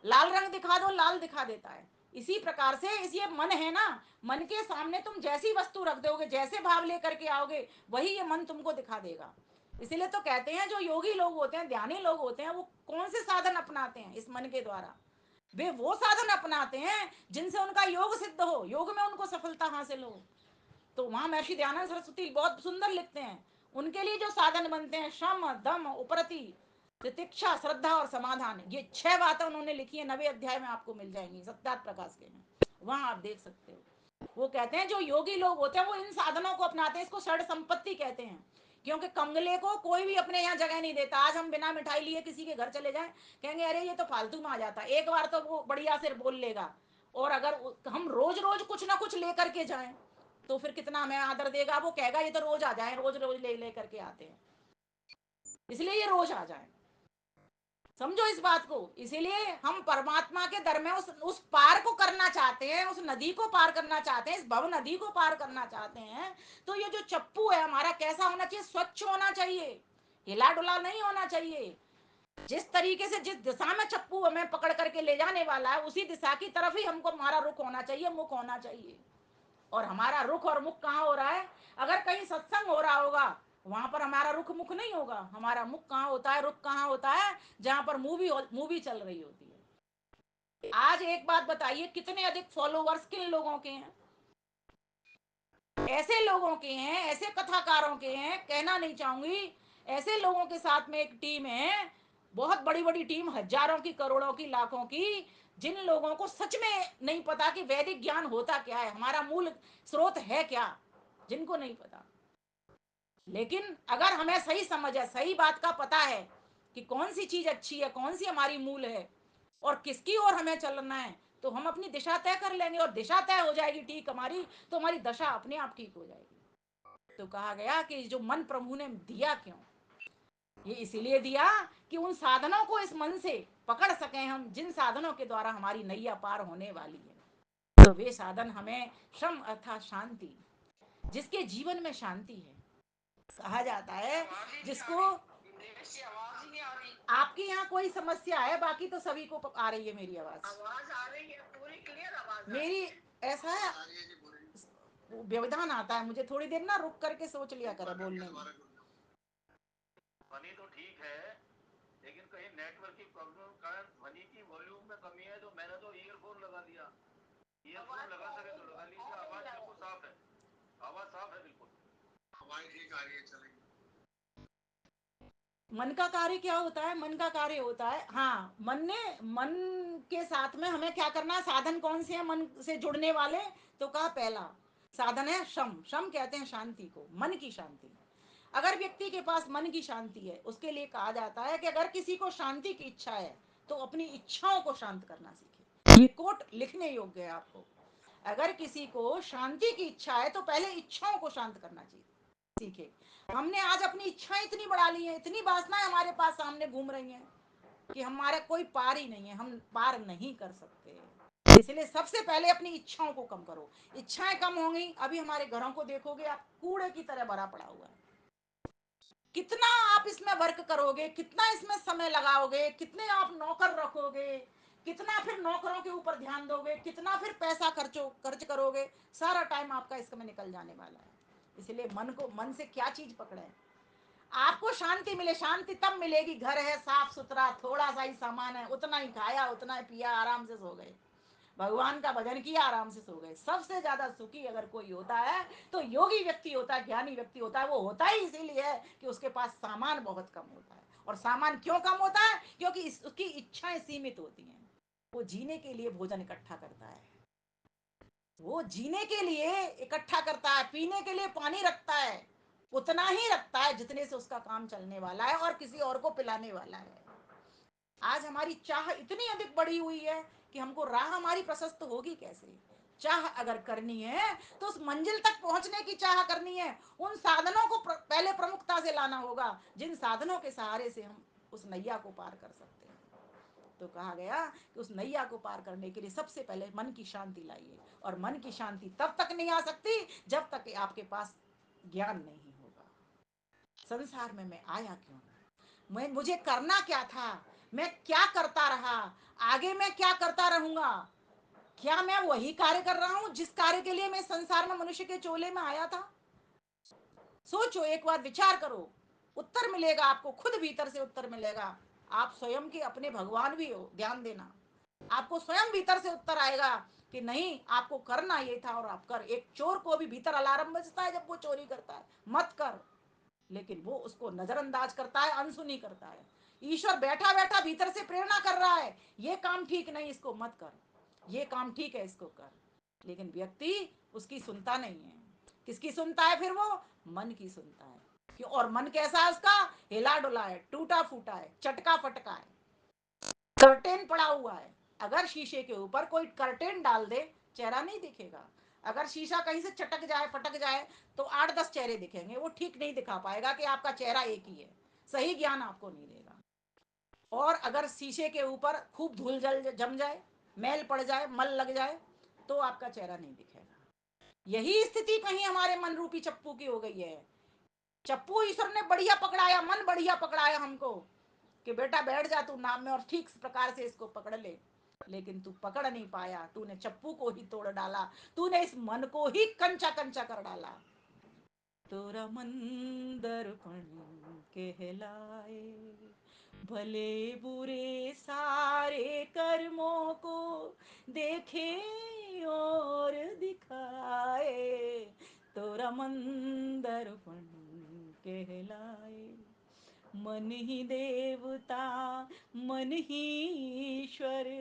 लाल रंग दिखा दो लाल दिखा देता है। इसी प्रकार से इस ये मन है ना, मन के सामने तुम जैसी वस्तु रख दोगे, जैसे भाव लेकर के आओगे, वही ये मन तुमको दिखा देगा। इसीलिए तो कहते हैं जो योगी लोग होते हैं, ध्यानी लोग होते हैं, वो कौन से साधन अपनाते हैं? इस मन के द्वारा वे वो साधन अपनाते हैं जिनसे उनका योग सिद्ध हो, योग में उनको सफलता हासिल हो। तो वहां महर्षि दयानंद सरस्वती बहुत सुंदर लिखते हैं, उनके लिए जो साधन बनते हैं, शम दम उपरति तितिक्षा श्रद्धा और समाधान, ये 6 बातें उन्होंने लिखी है। 9वें अध्याय में आपको मिल जाएंगी सत्यात प्रकाश के में, वहां आप देख सकते हो। वो कहते हैं जो योगी लोग होते हैं वो इन साधनों को अपनाते हैं। इसको षड संपत्ति कहते हैं। क्योंकि कंगले को कोई भी अपने यहाँ जगह नहीं देता। आज हम बिना मिठाई लिए किसी के घर चले जाएं, कहेंगे अरे ये तो फालतू में आ जाता है। एक बार तो वो बढ़िया से बोल लेगा। और अगर हम रोज रोज कुछ ना कुछ लेकर के जाएं तो फिर कितना हमें आदर देगा। वो कहेगा ये तो रोज आ जाए, रोज रोज ले लेकर के आते हैं, इसलिए ये रोज आ जाए। समझो इस बात को। इसीलिए हम परमात्मा के दर में उस पार को करना चाहते हैं, उस नदी को पार करना चाहते हैं, इस भव नदी को पार करना चाहते हैं। तो ये जो चप्पू है हमारा कैसा होना चाहिए? स्वच्छ होना चाहिए, हिला डुला नहीं होना चाहिए। जिस तरीके से, जिस दिशा में चप्पू हमें पकड़ करके ले जाने वाला है, उसी दिशा की तरफ ही हमको हमारा रुख होना चाहिए, मुख होना चाहिए। और हमारा रुख और मुख कहाँ हो रहा है? अगर कहीं सत्संग हो रहा होगा वहां पर हमारा रुख मुख नहीं होगा। हमारा मुख कहाँ होता है, रुख कहाँ होता है, जहां पर मूवी मूवी चल रही होती है। आज एक बात बताइए, कितने अधिक फॉलोवर्स किन लोगों के हैं? ऐसे लोगों के हैं, ऐसे कथाकारों के हैं, कहना नहीं चाहूंगी, ऐसे लोगों के साथ में एक टीम है, बहुत बड़ी बड़ी टीम, हजारों की, करोड़ों की, लाखों की, जिन लोगों को सच में नहीं पता कि वैदिक ज्ञान होता क्या है, हमारा मूल स्रोत है क्या, जिनको नहीं पता। लेकिन अगर हमें सही समझ है, सही बात का पता है कि कौन सी चीज अच्छी है, कौन सी हमारी मूल है और किसकी ओर हमें चलना है, तो हम अपनी दिशा तय कर लेंगे और दिशा तय हो जाएगी ठीक हमारी, तो हमारी दशा अपने आप ठीक हो जाएगी। तो कहा गया कि जो मन प्रभु ने दिया क्यों, ये इसीलिए दिया कि उन साधनों को इस मन से पकड़ सके हम, जिन साधनों के द्वारा हमारी नैया पार होने वाली है। तो वे साधन हमें श्रम अर्थात शांति, जिसके जीवन में शांति है, कहा जाता है जिसको। आपके यहाँ कोई समस्या है, बाकी तो सभी को आ रही है मेरी आवाज। आवाज आ रही है, पूरी क्लियर आवाज मेरी। ऐसा है, व्यवधान आता है मुझे, थोड़ी देर ना रुक करके सोच लिया करे बोलने में। ध्वनि तो ठीक है, लेकिन कहीं नेटवर्क की प्रॉब्लम के कारण ध्वनि की वॉल्यूम में कमी है, तो मैंने तो ईयरफोन लगा दिया। ईयरफोन लगा सके तो लगा लीजिए, आवाज बिल्कुल साफ है, आवाज साफ है बिल्कुल, आवाज ठीक आ रही है, चलेगी। मन का कार्य क्या होता है? मन का कार्य होता है, हाँ, मन के साथ में हमें क्या करना है, साधन कौन से हैं मन से जुड़ने वाले? तो कहा पहला साधन है शम। शम कहते हैं शांति को, मन की शांति। अगर व्यक्ति के पास मन की शांति है, उसके लिए कहा जाता है कि अगर किसी को शांति की इच्छा है तो अपनी इच्छाओं को शांत करना सीखे। ये कोट लिखने योग्य है आपको। अगर किसी को शांति की इच्छा है तो पहले इच्छाओं को शांत करना चाहिए, सीखे। हमने आज अपनी इच्छाएं इतनी बढ़ा ली हैं, इतनी वासनाएं हमारे पास सामने घूम रही हैं कि हमारा कोई पार ही नहीं है, हम पार नहीं कर सकते। इसलिए सबसे पहले अपनी इच्छाओं को कम करो। इच्छाएं कम होंगी, अभी हमारे घरों को देखोगे आप, कूड़े की तरह भरा पड़ा हुआ है। कितना आप इसमें वर्क करोगे, कितना इसमें समय लगाओगे, कितने आप नौकर रखोगे, कितना फिर नौकरों के ऊपर ध्यान दोगे, कितना फिर पैसा खर्च करोगे, सारा टाइम आपका इसमें निकल जाने वाला है। इसलिए मन से क्या चीज पकड़े? आपको शांति मिले, शांति तब मिलेगी, घर है साफ सुथरा, थोड़ा सा ही सामान है, उतना ही खाया, उतना ही पिया, आराम से सो गए, भगवान का भजन किया, आराम से सो गए। सबसे ज्यादा सुखी अगर कोई होता है तो योगी व्यक्ति होता है, ज्ञानी व्यक्ति होता है। वो होता ही इसीलिए है कि उसके पास सामान बहुत कम होता है। और सामान क्यों कम होता है? क्योंकि उसकी इच्छाएं सीमित होती हैं। वो जीने के लिए भोजन इकट्ठा करता है, वो जीने के लिए इकट्ठा करता है, पीने के लिए पानी रखता है, उतना ही रखता है जितने से उसका काम चलने वाला है और किसी और को पिलाने वाला है। आज हमारी चाह इतनी अधिक बढ़ी हुई है कि हमको राह हमारी प्रशस्त होगी कैसे? चाह अगर करनी है तो उस मंजिल तक पहुंचने की चाह करनी है। उन साधनों को पहले प्रमुखता से लाना होगा, जिन साधनों के सहारे से हम उस नैया को पार कर सकते हैं। तो कहा गया कि उस नैया को पार करने के लिए सबसे पहले मन की शांति लाइए। और मन की शांति तब तक नहीं आ सकती जब तक आपके पास ज्ञान नहीं होगा। संसार में मैं आया क्यों, मैं, मुझे करना क्या था, मैं क्या करता रहा, आगे मैं क्या करता रहूंगा, क्या मैं वही कार्य कर रहा हूं जिस कार्य के लिए मैं संसार में मनुष्य के चोले में आया था? सोचो, एक बार विचार करो, उत्तर मिलेगा आपको, खुद भीतर से उत्तर मिलेगा। आप स्वयं के अपने भगवान भी हो, ध्यान देना। आपको स्वयं भीतर से उत्तर आएगा कि नहीं, आपको करना ये था और आप कर। एक चोर को भी भीतर अलार्म बजता है जब वो चोरी करता है, मत कर, लेकिन वो उसको नजरअंदाज करता है, अनसुनी करता है। ईश्वर बैठा बैठा भीतर से प्रेरणा कर रहा है, ये काम ठीक नहीं, इसको मत कर, ये काम ठीक है, इसको कर। लेकिन व्यक्ति उसकी सुनता नहीं है। किसकी सुनता है फिर वो? मन की सुनता है। क्यों? और मन कैसा है उसका? हिला डुला है, टूटा फूटा है, चटका फटका है, कर्टेन पड़ा हुआ है। अगर शीशे के ऊपर कोई कर्टेन डाल दे, चेहरा नहीं दिखेगा। अगर शीशा कहीं से चटक जाए, फटक जाए, तो 8-10 चेहरे दिखेंगे, वो ठीक नहीं दिखा पाएगा कि आपका चेहरा एक ही है, सही ज्ञान आपको नहीं देगा। और अगर शीशे के ऊपर खूब धूल जल जम जाए, मैल पड़ जाए, मल लग जाए, तो आपका चेहरा नहीं दिखेगा। यही स्थिति कहीं हमारे मन रूपी चप्पू की हो गई है। चप्पू ईश्वर ने बढ़िया पकड़ाया, मन बढ़िया पकड़ाया हमको कि बेटा बैठ जा तू नाम में और ठीक प्रकार से इसको पकड़ ले। लेकिन तू पकड़ नहीं पाया, तूने चप्पू को ही तोड़ डाला, तूने इस मन को ही कंचा कंचा कर डाला। तोरा मन दर्पण कहलाए, भले बुरे सारे कर्मों को देखे और दिखाए, तोरा मन दर्पण कहलाए। मन ही देवता मन ही ईश्वर,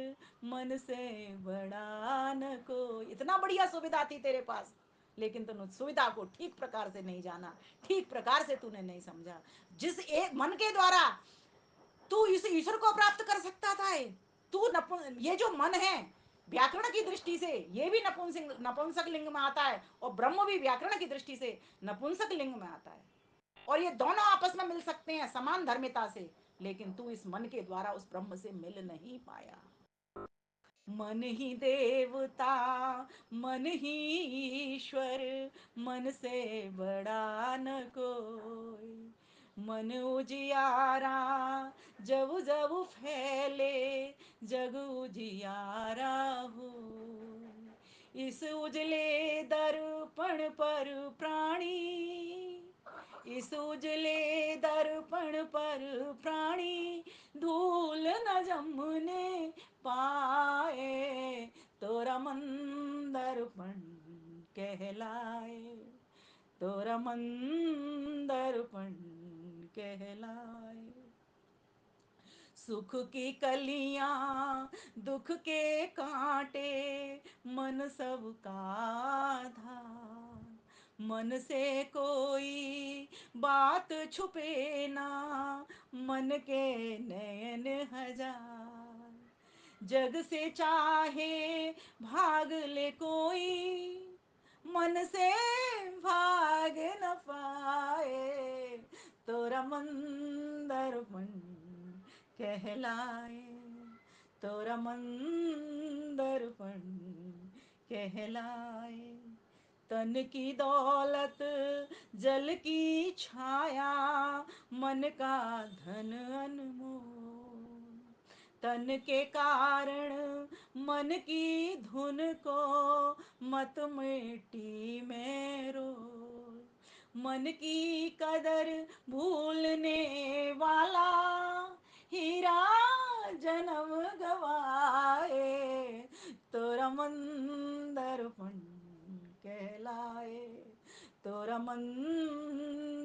मन से बड़ा न कोई। इतना बढ़िया सुविधा थी तेरे पास, लेकिन तूने सुविधा को ठीक प्रकार से नहीं जाना, ठीक प्रकार से तूने नहीं समझा। जिस एक मन के द्वारा तू इस ईश्वर को प्राप्त कर सकता था, तू ये जो मन है व्याकरण की दृष्टि से ये भी नपुंसक लिंग में आता है, और ब्रह्म भी व्याकरण की दृष्टि से नपुंसक लिंग में आता है, और ये दोनों आपस में मिल सकते हैं समान धर्मिता से, लेकिन तू इस मन के द्वारा उस ब्रह्म से मिल नहीं पाया। मन ही देवता मन ही ईश्वर, मन से बड़ा न कोई। मन उजियारा जब जब फैले, जग उजियारा हो। इस उजले दर्पण पर प्राणी, इस उजले दर्पण पर प्राणी धूल न जमने पाए, तोरा मन दर्पण कहलाए, तोरा मन दर्पण कहलाए। सुख की कलियां दुख के कांटे, मन सबका धार। मन से कोई बात छुपे ना, मन के नयन हजार। जग से चाहे भाग ले कोई, मन से भाग न पाए, तोरा मन दर्पण कहलाए, तोरा मन दर्पण कहलाए। तन की दौलत जल की छाया, मन का धन अनमोल। तन के कारण मन की धुन को मत मिट्टी में रोल। मन की कदर भूलने वाला, हीरा जन्म गवाए, तोरा मन दर्पण कहलाए, तोरा मन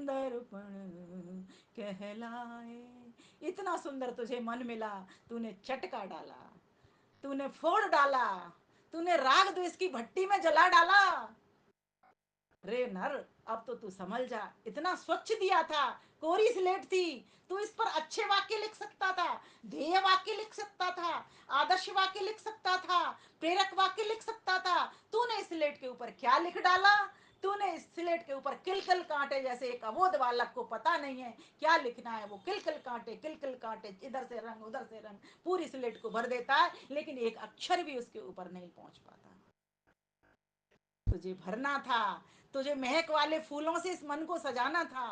दर्पण कहलाए। इतना सुंदर तुझे मन मिला, तूने चटका डाला, तूने फोड़ डाला, तूने राग द्वेष की भट्टी में जला डाला। रे नर, अब तो तू समझ जा, इतना स्वच्छ दिया था, कोरी स्लेट थी, तू इस पर अच्छे वाक्य लिख सकता था, ध्येय वाक्य लिख सकता था, आदर्श वाक्य लिख सकता था, प्रेरक वाक्य लिख सकता था। तूने इस स्लेट के ऊपर क्या लिख डाला? तूने इस स्लेट के ऊपर किलकिल कांटे जैसे, एक अबोध बालक को पता नहीं है क्या लिखना है, वो किलकिल कांटे, इधर से रंग उधर से रंग, पूरी स्लेट को भर देता है, लेकिन एक अक्षर भी उसके ऊपर नहीं पहुंच पाता। तुझे भरना था, तुझे महक वाले फूलों से इस मन को सजाना था,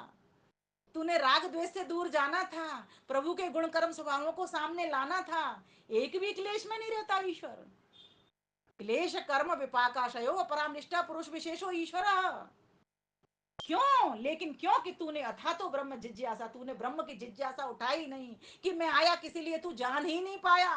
तूने राग द्वेष से दूर जाना था, प्रभु के गुण कर्म स्वभावों को सामने लाना था। एक भी क्लेश में नहीं रहता ईश्वर। क्लेश कर्म विपाकाशयो अपराम निष्ठा पुरुष विशेषो ईश्वर। क्यों? लेकिन क्यों कि तूने अथा तो ब्रह्म जिज्ञासा, तूने ब्रह्म की जिज्ञासा उठाई नहीं कि मैं आया किसी लिए, तू जान ही नहीं पाया,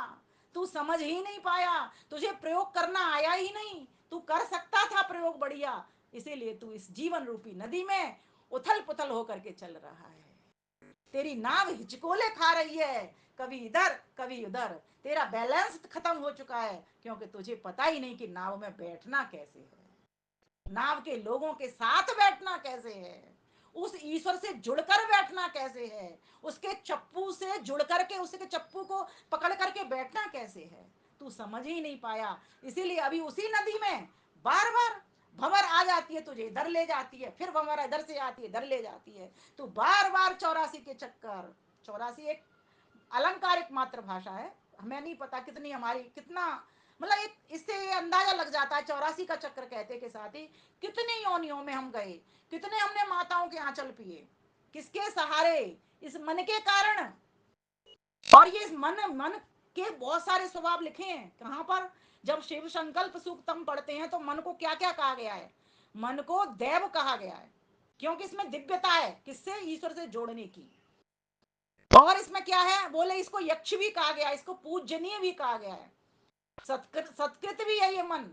तू समझ ही नहीं पाया, तुझे प्रयोग करना आया ही नहीं। तू कर सकता था प्रयोग बढ़िया, इसीलिए तू इस जीवन रूपी नदी में उथल पुथल होकर के चल रहा है। तेरी नाव हिचकोले खा रही है, कभी इधर कभी उधर, तेरा बैलेंस खत्म हो चुका है, क्योंकि तुझे पता ही नहीं कि नाव में बैठना कैसे है, नाव के लोगों के साथ बैठना कैसे है, उस ईश्वर से जुड़कर बैठना कैसे है, उसके चप्पू से जुड़ करके उसके चप्पू को पकड़ करके बैठना कैसे है, तू समझ ही नहीं पाया। इसीलिए अभी उसी नदी में बार बार भंवर आ जाती है, तुझे इधर ले जाती है, फिर भंवर इधर से आती है, इधर ले जाती है, तू बार बार 84 के चक्कर। 84 एक अलंकारिक मात्र भाषा है, हमें नहीं पता कितनी हमारी कितना, मतलब इससे ये अंदाजा लग जाता है 84 का चक्र कहते के साथ ही कितनी योनियों में हम गए, कितने हमने माताओं के आंचल पिए, किसके सहारे? इस मन के कारण। और ये मन के बहुत सारे स्वभाव लिखे हैं कहां पर, जब शिव संकल्प सूक्तम पढ़ते हैं तो मन को क्या क्या कहा गया है? मन को देव कहा गया है, क्योंकि इसमें दिव्यता है, किससे? ईश्वर से जोड़ने की। और इसमें क्या है? बोले इसको यक्ष भी कहा गया, इसको पूजनीय भी कहा गया है, सत्कृत भी है ये मन।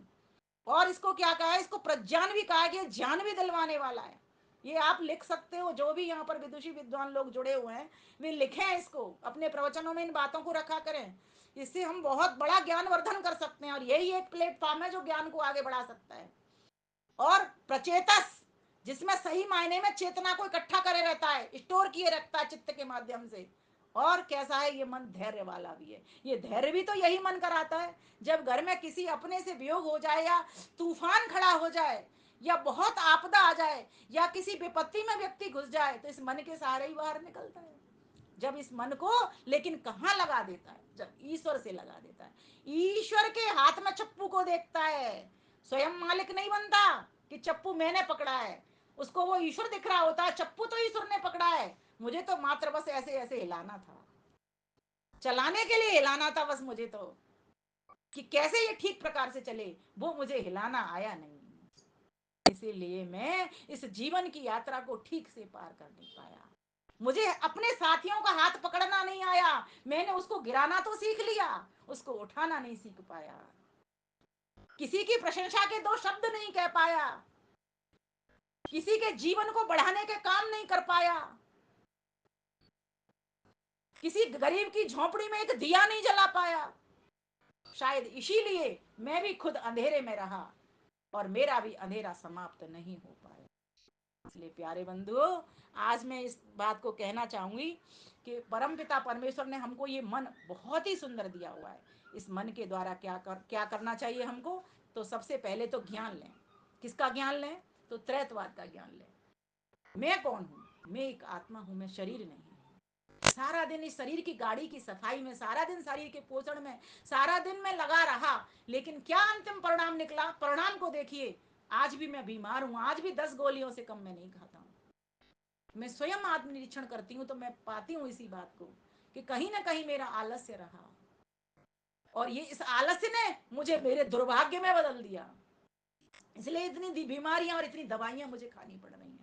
और इसको क्या कहा है? इसको प्रज्ञान भी कहा गया, ज्ञान भी दिलवाने वाला है। ये आप लिख सकते हो, जो भी यहाँ पर विदुषी विद्वान लोग जुड़े हुए हैं वे लिखें इसको, अपने प्रवचनों में इन बातों को रखा करें। इससे हम बहुत बड़ा ज्ञानवर्धन कर सकते हैं, और यही एक प्लेटफॉर्म है जो ज्ञान को आगे बढ़ा सकता है। और प्रचेतस, जिसमें सही मायने में चेतना को इकट्ठा करे रहता है, स्टोर किए रखता है चित्त के माध्यम से। और कैसा है ये मन? धैर्य वाला भी है। ये धैर्य भी तो यही मन कराता है। जब घर में किसी अपने से वियोग हो जाए, या तूफान खड़ा हो जाए, या बहुत आपदा आ जाए, या किसी विपत्ति में व्यक्ति घुस जाए, तो इस मन के सहारे ही बाहर निकलता है। जब इस मन को लेकिन कहाँ लगा देता है? जब ईश्वर से लगा देता है। ईश्वर के हाथ में चप्पू को देखता है, स्वयं मालिक नहीं बनता कि चप्पू मैंने पकड़ा है। उसको वो ईश्वर दिख रहा होता है, चप्पू तो ईश्वर ने पकड़ा है, मुझे तो मात्र बस ऐसे ऐसे हिलाना था, चलाने के लिए हिलाना था बस मुझे तो, कि कैसे ये ठीक प्रकार से चले, वो मुझे हिलाना आया नहीं। इसीलिए मैं इस जीवन की यात्रा को ठीक से पार कर नहीं पाया। मुझे अपने साथियों का हाथ पकड़ना नहीं आया, मैंने उसको गिराना तो सीख लिया, उसको उठाना नहीं सीख पाया। किसी की प्रशंसा के दो शब्द नहीं कह पाया, किसी के जीवन को बढ़ाने के काम नहीं कर पाया, किसी गरीब की झोपड़ी में एक दिया नहीं जला पाया। शायद इसीलिए मैं भी खुद अंधेरे में रहा, और मेरा भी अंधेरा समाप्त नहीं हो पाया। इसलिए प्यारे बंधुओं, आज मैं इस बात को कहना चाहूंगी कि परमपिता परमेश्वर ने हमको ये मन बहुत ही सुंदर दिया हुआ है। इस मन के द्वारा क्या करना चाहिए हमको? तो सबसे पहले तो ज्ञान लें। किसका ज्ञान लें? तो त्रैतवाद का ज्ञान लें। मैं कौन हूँ? मैं एक आत्मा हूँ, मैं शरीर नहीं हूँ। सारा दिन इस शरीर की गाड़ी की सफाई में, सारा दिन शरीर के पोषण में, सारा दिन मैं लगा रहा, लेकिन क्या अंतिम परिणाम निकला? परिणाम को देखिए, आज भी मैं बीमार हूं, आज भी 10 गोलियों से कम मैं नहीं खाता हूं। मैं स्वयं आत्मनिरीक्षण करती हूं तो मैं पाती हूं इसी बात को, कि कहीं ना कहीं मेरा आलस्य रहा, और ये इस आलस्य ने मुझे मेरे दुर्भाग्य में बदल दिया। इसलिए इतनी बीमारियां और इतनी दवाइयां मुझे खानी पड़ रही हैं।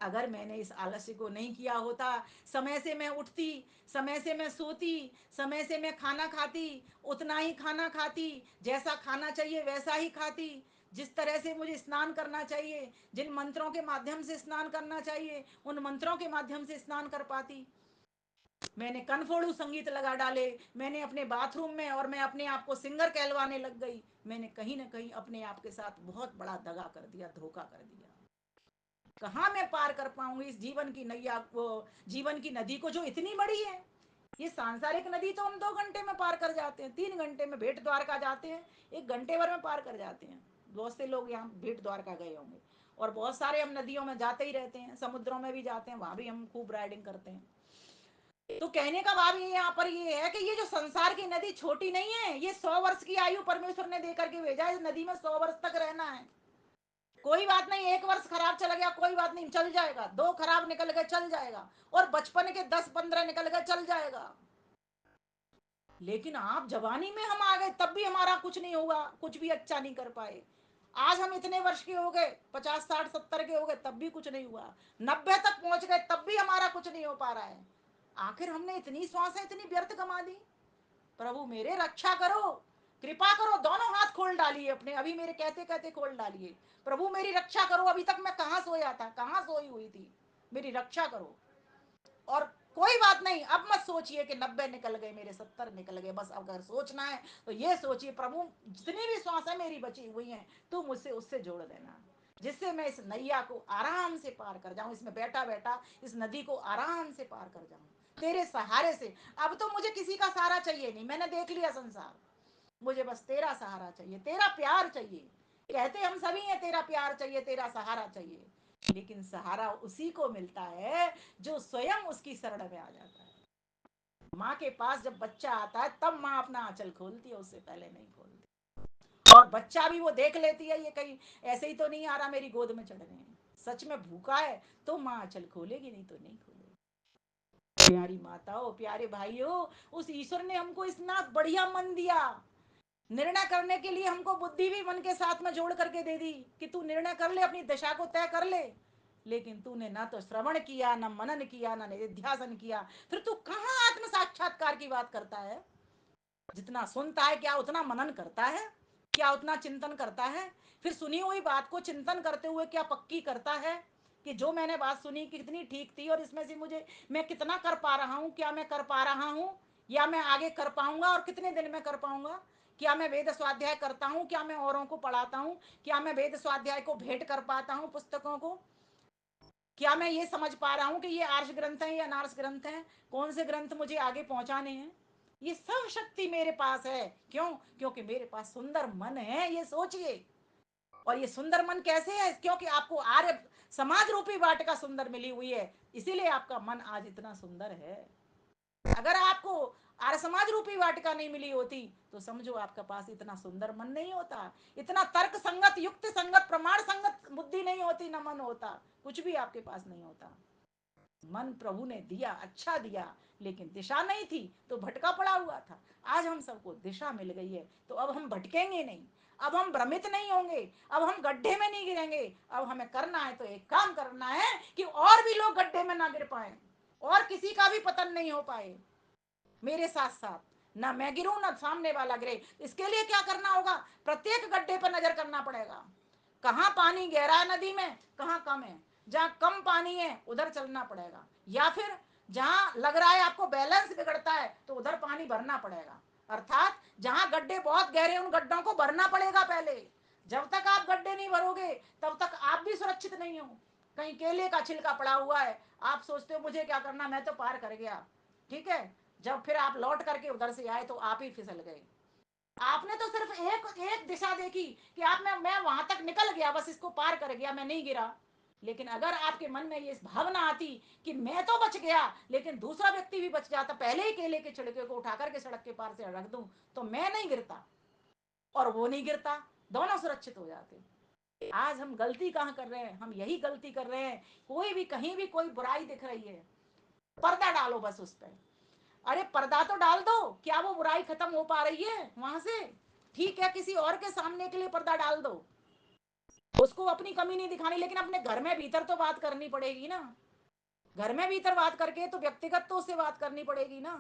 अगर मैंने इस आलस्य को नहीं किया होता, समय से मैं उठती, समय से मैं सोती, समय से मैं खाना खाती, उतना ही खाना खाती, जैसा खाना चाहिए वैसा ही खाती, जिस तरह से मुझे स्नान करना चाहिए, जिन मंत्रों के माध्यम से स्नान करना चाहिए, उन मंत्रों के माध्यम से स्नान कर पाती। मैंने कनफोड़ू संगीत लगा डाले, मैंने अपने बाथरूम में, और मैं अपने आप को सिंगर कहलवाने लग गई। मैंने कहीं ना कहीं अपने आप के साथ बहुत बड़ा दगा कर दिया, धोखा कर दिया। कहाँ मैं पार कर पाऊंगी इस जीवन की नैया को, जीवन की नदी को जो इतनी बड़ी है। ये सांसारिक नदी तो हम 2 घंटे में पार कर जाते हैं, 3 घंटे में भेंट द्वारका जाते हैं, 1 घंटे भर में पार कर जाते हैं। बहुत से लोग यहाँ भेंट द्वारका गए होंगे, और बहुत सारे हम नदियों में जाते ही रहते हैं, समुद्रों में भी जाते हैं, वहां भी हम खूब राइडिंग करते हैं। तो कहने का भाव ये यहाँ पर ये है कि ये जो संसार की नदी छोटी नहीं है, ये 100 वर्ष की आयु परमेश्वर ने देकर के भेजा है। इस नदी में 100 वर्ष तक रहना है। कोई बात नहीं, 1 वर्ष खराब चला गया कोई बात नहीं, चल जाएगा, 2 खराब निकल गए चल जाएगा, और बचपन के 10-15 निकल गए चल जाएगा। लेकिन आप जवानी में हम आ गए तब भी हमारा कुछ नहीं हुआ, कुछ भी अच्छा नहीं कर पाए। आज हम इतने वर्ष के हो गए, 50-60-70 के हो गए, तब भी कुछ नहीं हुआ। 90 तक पहुंच गए तब भी हमारा कुछ नहीं हो पा रहा है। आखिर हमने इतनी श्वासें इतनी व्यर्थ गमा दी। प्रभु मेरे रक्षा करो, कृपा करो, दोनों हाथ खोल डालिए अपने, अभी मेरे कहते कहते खोल डालिए। प्रभु मेरी रक्षा करो, अभी तक मैं कहाँ सोया था, कहाँ सोई हुई थी, मेरी रक्षा करो। और कोई बात नहीं, अब मत सोचिए कि 90 निकल गए मेरे, 70 निकल गए, बस अगर सोचना है तो ये सोचिए, प्रभु जितनी भी श्वासें मेरी बची हुई हैं तू मुझसे उससे जोड़ देना, जिससे मैं इस नैया को आराम से पार कर जाऊं, इसमें बैठा बैठा इस नदी को आराम से पार कर जाऊं तेरे सहारे से। अब तो मुझे किसी का सहारा चाहिए नहीं, मैंने देख लिया संसार, मुझे बस तेरा सहारा चाहिए, तेरा प्यार चाहिए। कहते हम सभी हैं तेरा प्यार चाहिए, तेरा सहारा चाहिए, लेकिन सहारा उसी को मिलता है जो स्वयं उसकी शरण में आ जाता है। माँ के पास जब बच्चा आता है तब माँ अपना आंचल खोलती है, उससे पहले नहीं खोलती। और बच्चा भी वो देख लेती है, ये कहीं ऐसे ही तो नहीं आ रहा मेरी गोद में चढ़ने, सच में भूखा है तो माँ आंचल खोलेगी, नहीं तो नहीं खोलेगी। प्यारी माताओं, प्यारे भाइयों, उस ईश्वर ने हमको इतना बढ़िया मन दिया, निर्णय करने के लिए हमको बुद्धि भी मन के साथ में जोड़ करके दे दी कि तू निर्णय कर ले, अपनी दशा को तय कर ले। लेकिन तूने ना तो श्रवण किया, ना मनन किया, ना निध्यासन किया, फिर तू कहाँ आत्म साक्षात्कार की बात करता है? जितना सुनता है क्या उतना मनन करता है? क्या उतना चिंतन करता है? फिर सुनी हुई बात को चिंतन करते हुए क्या पक्की करता है कि जो मैंने बात सुनी कितनी ठीक थी और इसमें से मुझे मैं कितना कर पा रहा हूँ, क्या मैं कर पा रहा हूँ, या मैं आगे कर पाऊंगा और कितने दिन में कर पाऊंगा? क्या मैं वेद स्वाध्याय करता हूँ? क्या मैं औरों को पढ़ाता हूँ? क्या मैं वेद स्वाध्याय को भेंट कर पाता हूँ पुस्तकों को? क्या मैं ये समझ पा रहा हूँ कि ये आर्ष ग्रंथ है या अनार्ष ग्रंथ है, कौन से ग्रंथ मुझे आगे पहुंचाने हैं? ये सब शक्ति मेरे पास है। क्यों? क्योंकि मेरे पास सुंदर मन है, ये सोचिए। और ये सुंदर मन कैसे है? क्योंकि आपको आर्य समाज रूपी वाटिका सुंदर मिली हुई है, इसीलिए आपका मन आज इतना सुंदर है। अगर आपको आर्य समाज रूपी वाटिका नहीं मिली होती तो समझो आपके पास इतना सुंदर मन नहीं होता, इतना तर्क संगत, युक्त संगत, प्रमाण संगत बुद्धि नहीं होती, न मन होता, कुछ भी आपके पास नहीं होता। मन प्रभु ने दिया, अच्छा दिया, लेकिन दिशा नहीं थी तो भटका पड़ा हुआ था। आज हम सबको दिशा मिल गई है तो अब हम भटकेंगे नहीं, अब हम भ्रमित नहीं होंगे, अब हम गड्ढे में नहीं गिरेंगे। अब हमें करना है तो एक काम करना है कि और भी लोग गड्ढे में ना गिर पाए और किसी का भी पतन नहीं हो पाए मेरे साथ साथ, ना मैं गिरूं ना सामने वाला गिरे। इसके लिए क्या करना होगा? प्रत्येक गड्ढे पर नजर करना पड़ेगा, कहाँ पानी गहरा है नदी में, कहाँ कम है। जहाँ कम पानी है उधर चलना पड़ेगा, या फिर जहाँ लग रहा है आपको बैलेंस बिगड़ता है तो उधर पानी भरना पड़ेगा। अर्थात जहाँ गड्ढे बहुत गहरे उन गड्ढों को भरना पड़ेगा पहले। जब तक आप गड्ढे नहीं भरोगे तब तक आप भी सुरक्षित नहीं हो। कहीं केले का छिलका पड़ा हुआ है, आप सोचते हो मुझे क्या करना, मैं तो पार कर गया, ठीक है। जब फिर आप लौट करके उधर से आए तो आप ही फिसल गए। आपने तो सिर्फ एक एक दिशा देखी कि आप मैं वहां तक निकल गया, बस इसको पार कर गया, मैं नहीं गिरा। लेकिन अगर आपके मन में ये भावना आती कि मैं तो बच गया लेकिन दूसरा व्यक्ति भी बच जाता, पहले ही केले के छिलके को उठा करके सड़क के पार से रख दूं तो मैं नहीं गिरता और वो नहीं गिरता, दोनों सुरक्षित हो जाते। आज हम गलती कहां कर रहे हैं? हम यही गलती कर रहे हैं, कोई भी कहीं भी कोई बुराई दिख रही है, पर्दा डालो बस उस पर। अरे पर्दा तो डाल दो, क्या वो बुराई खत्म हो पा रही है वहां से? ठीक है, किसी और के सामने के लिए पर्दा डाल दो, उसको अपनी कमी नहीं दिखानी, लेकिन अपने घर में भीतर तो बात करनी पड़ेगी ना। घर में भीतर बात करके तो व्यक्तिगत तो उससे बात करनी पड़ेगी ना।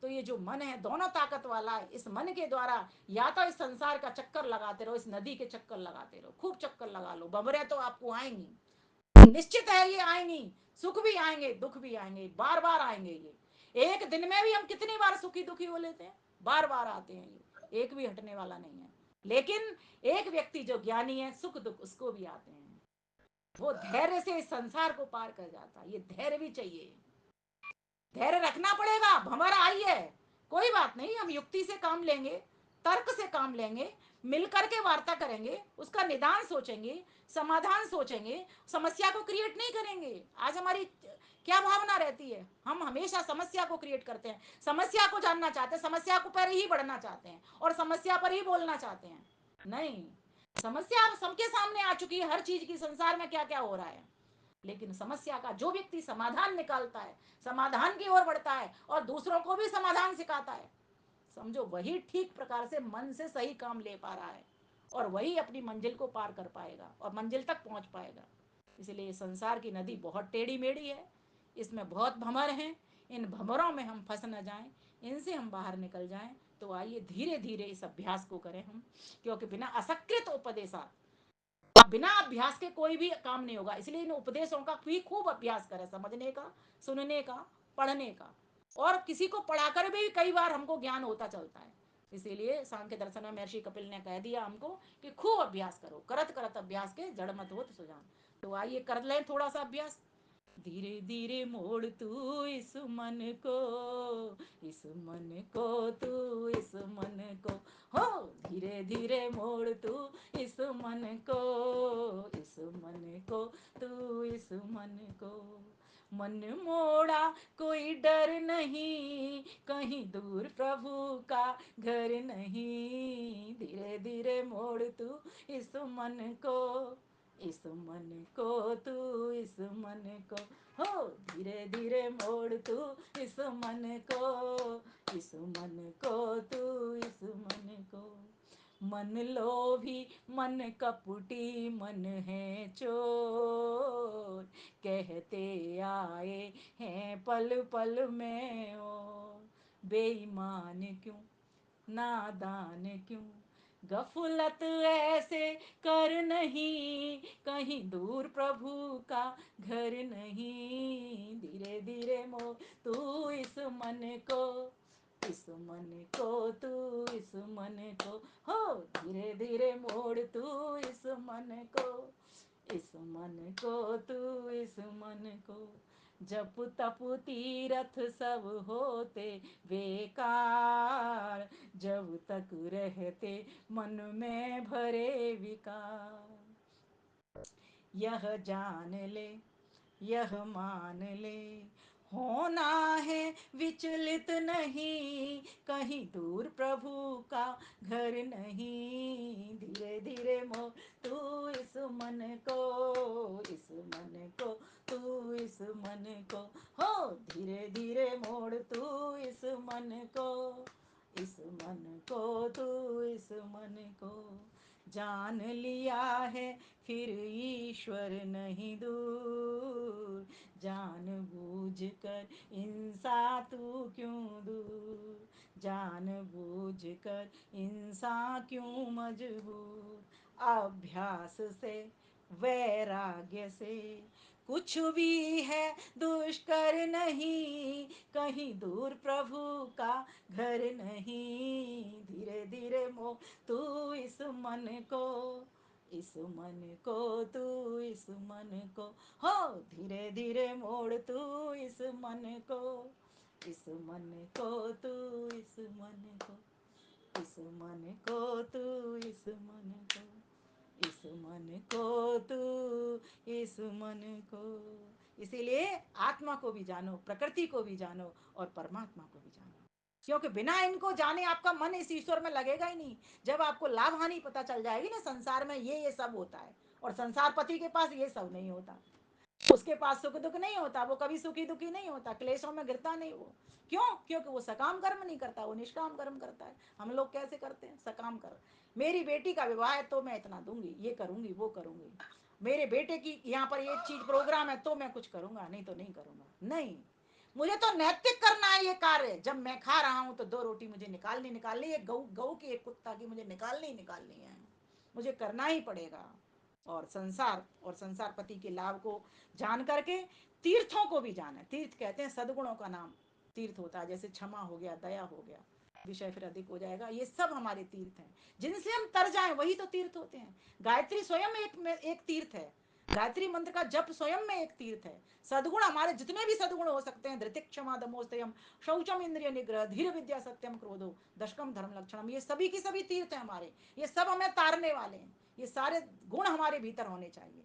तो ये जो मन है दोनों ताकत वाला है, इस मन के द्वारा या तो इस संसार का चक्कर लगाते रहो, इस नदी के चक्कर लगाते रहो, खूब चक्कर लगा लो, बबरे तो आपको आएंगी, निश्चित है ये आएंगी। सुख भी आएंगे, दुख भी आएंगे, बार बार आएंगे। ये एक दिन में भी हम कितनी बार सुखी दुखी हो लेते हैं, बार बार आते हैं, ये एक भी हटने वाला नहीं है। लेकिन एक व्यक्ति जो ज्ञानी है, सुख दुख उसको भी आते हैं, वो धैर्य से इस संसार को पार कर जाता है। ये धैर्य भी चाहिए, धैर्य रखना पड़ेगा। भंवर आई है, कोई बात नहीं, हम युक्ति से काम लेंगे, तर्क से काम लेंगे, मिलकर के वार्ता करेंगे, उसका निदान सोचेंगे, समाधान सोचेंगे, समस्या को क्रिएट नहीं करेंगे। आज हमारी क्या भावना रहती है? हम हमेशा समस्या को क्रिएट करते हैं, समस्या को जानना चाहते हैं, समस्या को पर ही बढ़ना चाहते हैं और समस्या पर ही बोलना चाहते हैं। नहीं, समस्या अब सबके सामने आ चुकी है, हर चीज की, संसार में क्या क्या हो रहा है। लेकिन समस्या का जो व्यक्ति समाधान निकालता है, समाधान की ओर बढ़ता है और दूसरों को भी समाधान सिखाता है, समझो वही ठीक प्रकार से मन से सही काम ले पा रहा है और वही अपनी मंजिल को पार कर पाएगा और मंजिल तक पहुंच पाएगा। इसलिए संसार की नदी बहुत टेढ़ी मेढ़ी है, इसमें बहुत भंवर हैं। इन भंवरों में हम फंस न जाएं, इनसे हम बाहर निकल जाएं। तो आइए धीरे धीरे इस अभ्यास को करें हम, क्योंकि बिना असकृत उपदेशा, बिना अभ्यास के कोई भी काम नहीं होगा। इसलिए इन उपदेशों का भी खूब अभ्यास करें, समझने का, सुनने का, पढ़ने का। और किसी को पढ़ाकर भी कई बार हमको ज्ञान होता चलता है। इसीलिए सांख्य दर्शन में महर्षि कपिल ने कह दिया हमको कि खूब अभ्यास करो, करत करत अभ्यास के जड़ मत होत सुजान। तो आइए कर लें थोड़ा सा अभ्यास। धीरे धीरे मोड़ तू इस मन को, इस मन को तू इस मन को, हो धीरे धीरे मोड़ तू इस मन को, इस मन को तू इस मन को। मन मोड़ा कोई डर नहीं, कहीं दूर प्रभु का घर नहीं। धीरे धीरे मोड़ तू इस मन को, इस मन को तू इस मन को, हो धीरे धीरे मोड़ तू इस मन को, इस मन को तू इस मन को। मन लोभी मन कपटी मन है चोर, कहते आए हैं पल पल में और, बेईमान क्यों नादान क्यों, गफलत ऐसे कर नहीं, कहीं दूर प्रभु का घर नहीं। धीरे धीरे मोड़ तू इस मन को, इस मन को तू इस मन को, हो धीरे धीरे मोड़ तू इस मन को, इस मन को तू इस मन को। जप तप तीरथ सब होते बेकार, जब तक रहते मन में भरे विकार। यह जान ले यह मान ले, होना है विचलित नहीं, कहीं दूर प्रभु का घर नहीं। धीरे धीरे मोड़ तू इस मन को, इस मन को तू इस मन को, हो धीरे धीरे मोड़ तू इस मन को, इस मन को तू इस मन को। जान लिया है फिर ईश्वर नहीं दूर, जान बूझ कर इंसान तू क्यों दूर, जान बूझ कर इंसान क्यों मजबूर। अभ्यास से वैराग्य से कुछ भी है दुष्कर नहीं, कहीं दूर प्रभु का घर नहीं। धीरे धीरे मोह तू इस मन को, इस मन को तू इस मन को, हो धीरे धीरे मोड़ तू इस मन को, इस मन को तू इस मन को, इस मन को तू इस मन को, इस मन को तू इस मन को। इसीलिए आत्मा को भी जानो, प्रकृति को भी जानो और परमात्मा को भी जानो, क्योंकि बिना इनको जाने आपका मन इस ईश्वर में लगेगा ही नहीं। जब आपको लाभ हानि पता चल जाएगी ना, संसार में ये सब होता है और संसार पति के पास ये सब नहीं होता, उसके पास सुख दुख नहीं होता, वो कभी सुखी दुखी नहीं होता, क्लेशों में गिरता नहीं वो। क्यों? क्योंकि वो सकाम कर्म नहीं करता, वो निष्काम कर्म करता है। हम लोग कैसे करते हैं? सकाम कर्म। मेरी बेटी का विवाह है तो मैं इतना दूंगी, ये करूंगी वो करूंगी, मेरे बेटे की यहाँ पर ये चीज प्रोग्राम है तो मैं कुछ करूंगा, नहीं तो नहीं करूंगा। नहीं, मुझे तो नैतिक करना है ये कार्य। जब मैं खा रहा हूं तो 2 रोटी मुझे निकालनी है, गऊ गऊ की एक कुत्ता की मुझे निकालनी है, मुझे करना ही पड़ेगा। और संसार पति के लाभ को जान करके तीर्थों को भी जाना। तीर्थ कहते हैं सदगुणों का नाम तीर्थ होता है, जैसे क्षमा हो गया, दया हो गया, विषय फिर अधिक हो जाएगा, ये सब हमारे तीर्थ हैं जिनसे हम तर जाएं, वही तो तीर्थ होते हैं। गायत्री स्वयं एक तीर्थ है, गायत्री मंत्र का जप स्वयं में एक तीर्थ है। सदगुण हमारे जितने भी सदगुण हो सकते हैं, धृतिक क्षमा दमोस्तयम शौचम इंद्रिय निग्रह धीर विद्या सत्यम क्रोधो दशकम धर्म लक्षणम, ये सभी की सभी तीर्थ है हमारे, ये सब हमें तारने वाले हैं। ये सारे गुण हमारे भीतर होने चाहिए,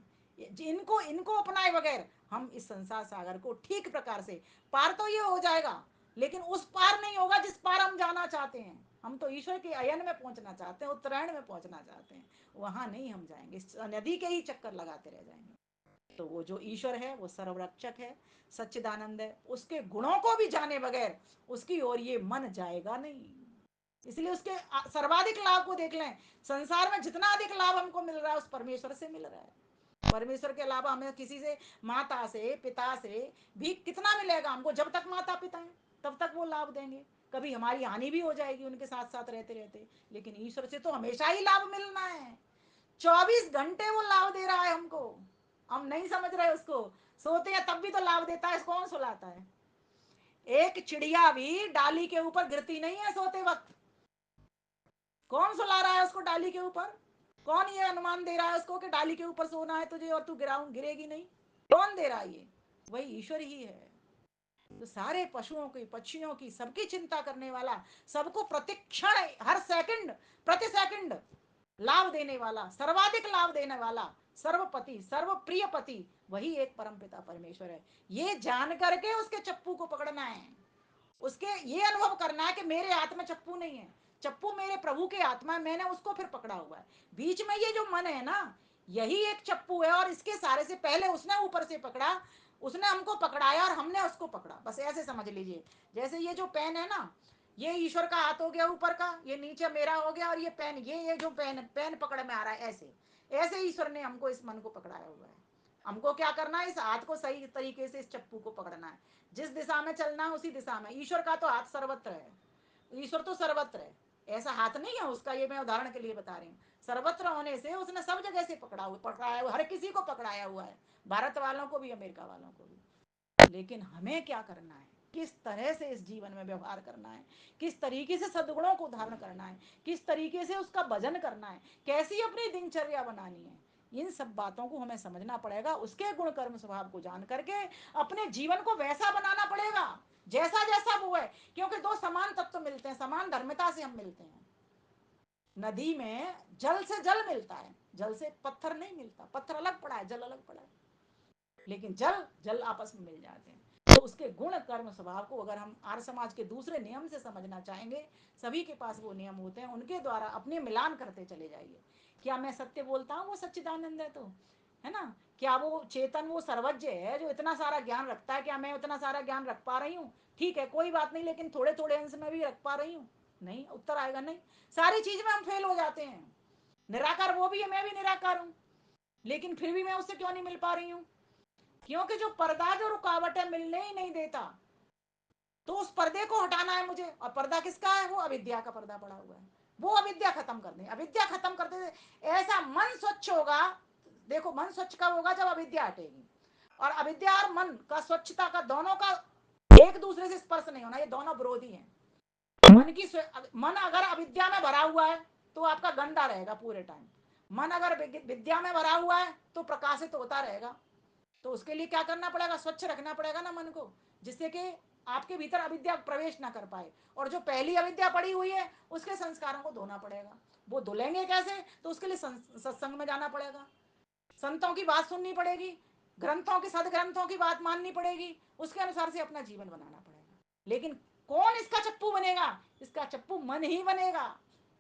इनको इनको अपनाए बगैर हम इस संसार सागर को ठीक प्रकार से पार तो ये हो जाएगा, लेकिन उस पार नहीं होगा जिस पार हम जाना चाहते हैं। हम तो ईश्वर के अयन में पहुंचना चाहते हैं, उत्तरायण में पहुंचना चाहते हैं, वहां नहीं हम जाएंगे, नदी के ही चक्कर लगाते रह जाएंगे। तो वो जो ईश्वर है वो सर्वरक्षक है, सच्चिदानंद है, उसके गुणों को भी जाने बगैर उसकी ओर ये मन जाएगा नहीं। इसलिए उसके सर्वाधिक लाभ को देख लें, संसार में जितना अधिक लाभ हमको मिल रहा है उस परमेश्वर से मिल रहा है। परमेश्वर के अलावा हमें किसी से, माता से पिता से भी कितना मिलेगा हमको? जब तक माता पिता है तब तक वो लाभ देंगे, कभी हमारी हानि भी हो जाएगी उनके साथ साथ रहते रहते, लेकिन ईश्वर से तो हमेशा ही लाभ मिलना है। 24 घंटे वो लाभ दे रहा है हमको, हम नहीं समझ रहे उसको। सोते हैं तब भी तो लाभ देता है, कौन सुलाता है? एक चिड़िया भी डाली के ऊपर गिरती नहीं है सोते वक्त, कौन सुला रहा है उसको डाली के ऊपर? कौन ये अनुमान दे रहा है उसको कि डाली के ऊपर सोना है तुझे और तू गिरेगी नहीं? कौन दे रहा है ये? वही ईश्वर ही है। तो सारे पशुओं की, पक्षियों की, सबकी चिंता करने वाला, सबको प्रतिक्षण, हर सेकंड, प्रति सेकंड लाभ देने वाला, सर्वाधिक लाभ देने वाला, सर्वपति, सर्वप्रिय पति, वही एक परमपिता परमेश्वर है। ये जान करके उसके चप्पू को पकड़ना है, उसके ये अनुभव करना है कि मेरे हाथ में चप्पू नहीं है, चप्पू मेरे प्रभु के आत्मा है, मैंने उसको फिर पकड़ा हुआ है। बीच में ये जो मन है ना, यही एक चप्पू है, और इसके सारे से पहले उसने ऊपर से पकड़ा, उसने हमको पकड़ाया और हमने उसको पकड़ा, बस ऐसे समझ लीजिए। जैसे ये जो पेन है ना, ये ईश्वर का हाथ हो गया ऊपर का, ये नीचे मेरा हो गया, और ये पेन, ये जो पेन पेन पकड़ में आ रहा है, ऐसे ऐसे ईश्वर ने हमको इस मन को पकड़ाया हुआ है। हमको क्या करना है, इस हाथ को सही तरीके से इस चप्पू को पकड़ना है, जिस दिशा में चलना है उसी दिशा में। ईश्वर का तो हाथ सर्वत्र है, ईश्वर तो सर्वत्र है, ऐसा हाथ नहीं है उसका, ये मैं उदाहरण के लिए बता रही हूँ। सर्वत्र होने से उसने सब जगह से पकड़ाया हुआ, हर किसी को पकड़ाया हुआ है, भारत वालों को भी, अमेरिका वालों को भी। लेकिन हमें क्या करना है, किस तरह से इस जीवन में व्यवहार करना है, किस तरीके से सद्गुणों को धारण करना है, किस तरीके से उसका भजन करना है, कैसी अपनी दिनचर्या बनानी है, इन सब बातों को हमें समझना पड़ेगा। उसके गुण कर्म स्वभाव को जान करके अपने जीवन को वैसा बनाना पड़ेगा जैसा जैसा वो है। क्योंकि दो समान तत्व मिलते हैं, समान धर्मिता से हम मिलते हैं। नदी में जल से जल मिलता है, जल से पत्थर नहीं मिलता, पत्थर अलग पड़ा है, जल अलग पड़ा है, लेकिन जल जल आपस में मिल जाते हैं। तो उसके गुण कर्म स्वभाव को अगर हम आर्य समाज के दूसरे नियम से समझना चाहेंगे, सभी के पास वो नियम होते हैं, उनके द्वारा अपने मिलान करते चले जाइए। क्या मैं सत्य बोलता हूँ वो सच्चिदानंद है, तो है ना, क्या वो चेतन, वो सर्वज्ञ है जो इतना सारा ज्ञान रखता है, क्या मैं उतना सारा ज्ञान रख पा रही हूँ? ठीक है, कोई बात नहीं, लेकिन थोड़े थोड़े अंश में भी रख पा रही हूँ? नहीं, उत्तर आएगा नहीं। सारी चीज में हम फेल हो जाते हैं। निराकार वो भी है, मैं भी निराकार हूँ, लेकिन फिर भी मैं उससे क्यों नहीं मिल पा रही हूँ? क्योंकि जो पर्दा, जो रुकावट है, मिलने ही नहीं देता। तो उस पर्दे को हटाना है मुझे, और पर्दा किसका है? वो अविद्या का पर्दा पड़ा हुआ है, वो अविद्या खत्म कर दे। अविद्या खत्म कर दे, ऐसा मन स्वच्छ होगा। देखो, मन स्वच्छ कब होगा? जब अविद्या हटेगी। और अविद्या और मन का, स्वच्छता का, दोनों का एक दूसरे से स्पर्श नहीं होना, ये दोनों विरोधी हैं। मन की मन अगर अविद्या में भरा हुआ है तो आपका गंदा रहेगा पूरे टाइम। मन अगर विद्या में भरा हुआ है तो प्रकाशित होता रहेगा। तो उसके लिए क्या करना पड़ेगा? स्वच्छ रखना पड़ेगा ना मन को, जिससे कि आपके भीतर अविद्या प्रवेश ना कर पाए। और जो पहली अविद्या पड़ी हुई है उसके संस्कारों को धोना पड़ेगा। वो धुलेंगे कैसे? तो उसके लिए सत्संग में जाना पड़ेगा, संतों की बात सुननी पड़ेगी, ग्रंथों की, सदग्रंथों की बात माननी पड़ेगी, उसके अनुसार से अपना जीवन बनाना पड़ेगा। लेकिन कौन इसका चप्पू बनेगा? इसका चप्पू मन ही बनेगा।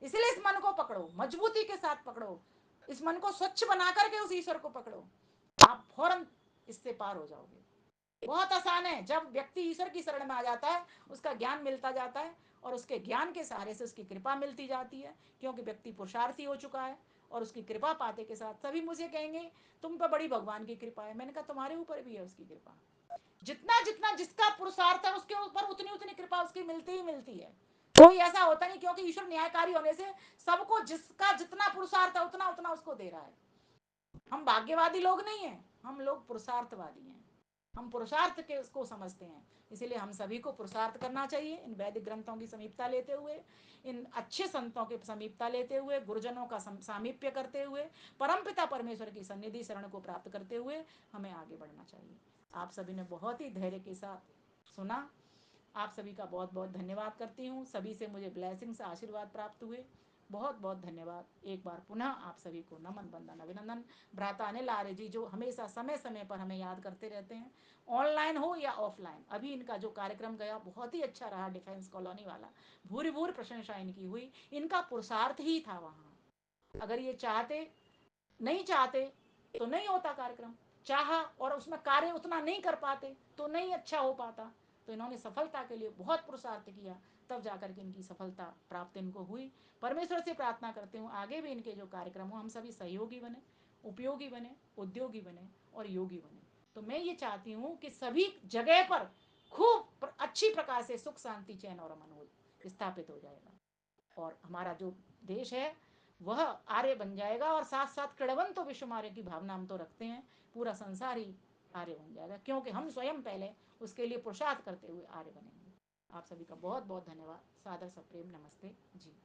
इसलिए इस मन को पकड़ो, मजबूती के साथ पकड़ो, इस मन को स्वच्छ बना करके उस ईश्वर को पकड़ो, आप फौरन इससे पार हो जाओगे। बहुत आसान है। जब व्यक्ति ईश्वर की शरण में आ जाता है, उसका ज्ञान मिलता जाता है, और उसके ज्ञान के सहारे से उसकी कृपा मिलती जाती है, क्योंकि व्यक्ति पुरुषार्थी हो चुका है। और उसकी कृपा पाते के साथ सभी मुझे कहेंगे तुम पर बड़ी भगवान की कृपा है। मैंने कहा तुम्हारे ऊपर भी है उसकी कृपा। जितना जितना जिसका पुरुषार्थ है उसके ऊपर उतनी उतनी कृपा उसकी मिलती ही मिलती है। कोई ऐसा होता नहीं, क्योंकि ईश्वर न्यायकारी होने से सबको जिसका जितना पुरुषार्थ है उतना उतना उसको दे रहा है। हम भाग्यवादी लोग नहीं हैं, हम लोग पुरुषार्थवादी हैं। हम पुरुषार्थ के उसको समझते हैं। इसीलिए हम सभी को पुरुषार्थ करना चाहिए, इन वैदिक ग्रंथों की समीपता लेते हुए, इन अच्छे संतों की समीपता लेते हुए, गुरुजनों का सामीप्य करते हुए, परमपिता परमेश्वर की सन्निधि शरण को प्राप्त करते हुए हमें आगे बढ़ना चाहिए। आप सभी ने बहुत ही धैर्य के साथ सुना। आप सभी का बहुत बहुत धन्यवाद करती हूँ। सभी से मुझे ब्लेसिंग्स, आशीर्वाद प्राप्त हुए। बहुत बहुत धन्यवाद। एक बार पुनः आप सभी को नमन, वंदन, अभिनंदन। भ्राता अनिल आर्य जी, जो हमेशा समय समय पर हमें याद करते रहते हैं, ऑनलाइन हो या ऑफलाइन। अभी इनका जो कार्यक्रम गया बहुत ही अच्छा रहा, डिफेंस कॉलोनी वाला, भूरी भूरी प्रशंसा इनकी हुई। इनका पुरुषार्थ ही था वहाँ। अगर ये चाहते, नहीं चाहते तो नहीं होता कार्यक्रम। चाहा और उसमें कार्य उतना नहीं कर पाते तो नहीं अच्छा हो पाता। तो इन्होंने सफलता के लिए बहुत पुरुषार्थ किया, तब जाकर के इनकी सफलता प्राप्त इनको हुई। परमेश्वर से प्रार्थना करते हूँ आगे भी इनके जो कार्यक्रम हो, हम सभी सहयोगी बने, उपयोगी बने, उद्योगी बने और योगी बने। तो मैं ये चाहती हूँ कि सभी जगह पर खूब अच्छी प्रकार से सुख, शांति, चैन और अमन हो स्थापित हो जाएगा। और हमारा जो देश है वह आर्य बन जाएगा। और साथ साथ कृणवन तो विश्व आर्य की भावना हम तो रखते हैं, पूरा संसार ही आर्य बन जाएगा, क्योंकि हम स्वयं पहले उसके लिए पुरुषार्थ करते हुए आर्य बनेंगे। आप सभी का बहुत बहुत धन्यवाद। सादर सप्रेम नमस्ते जी।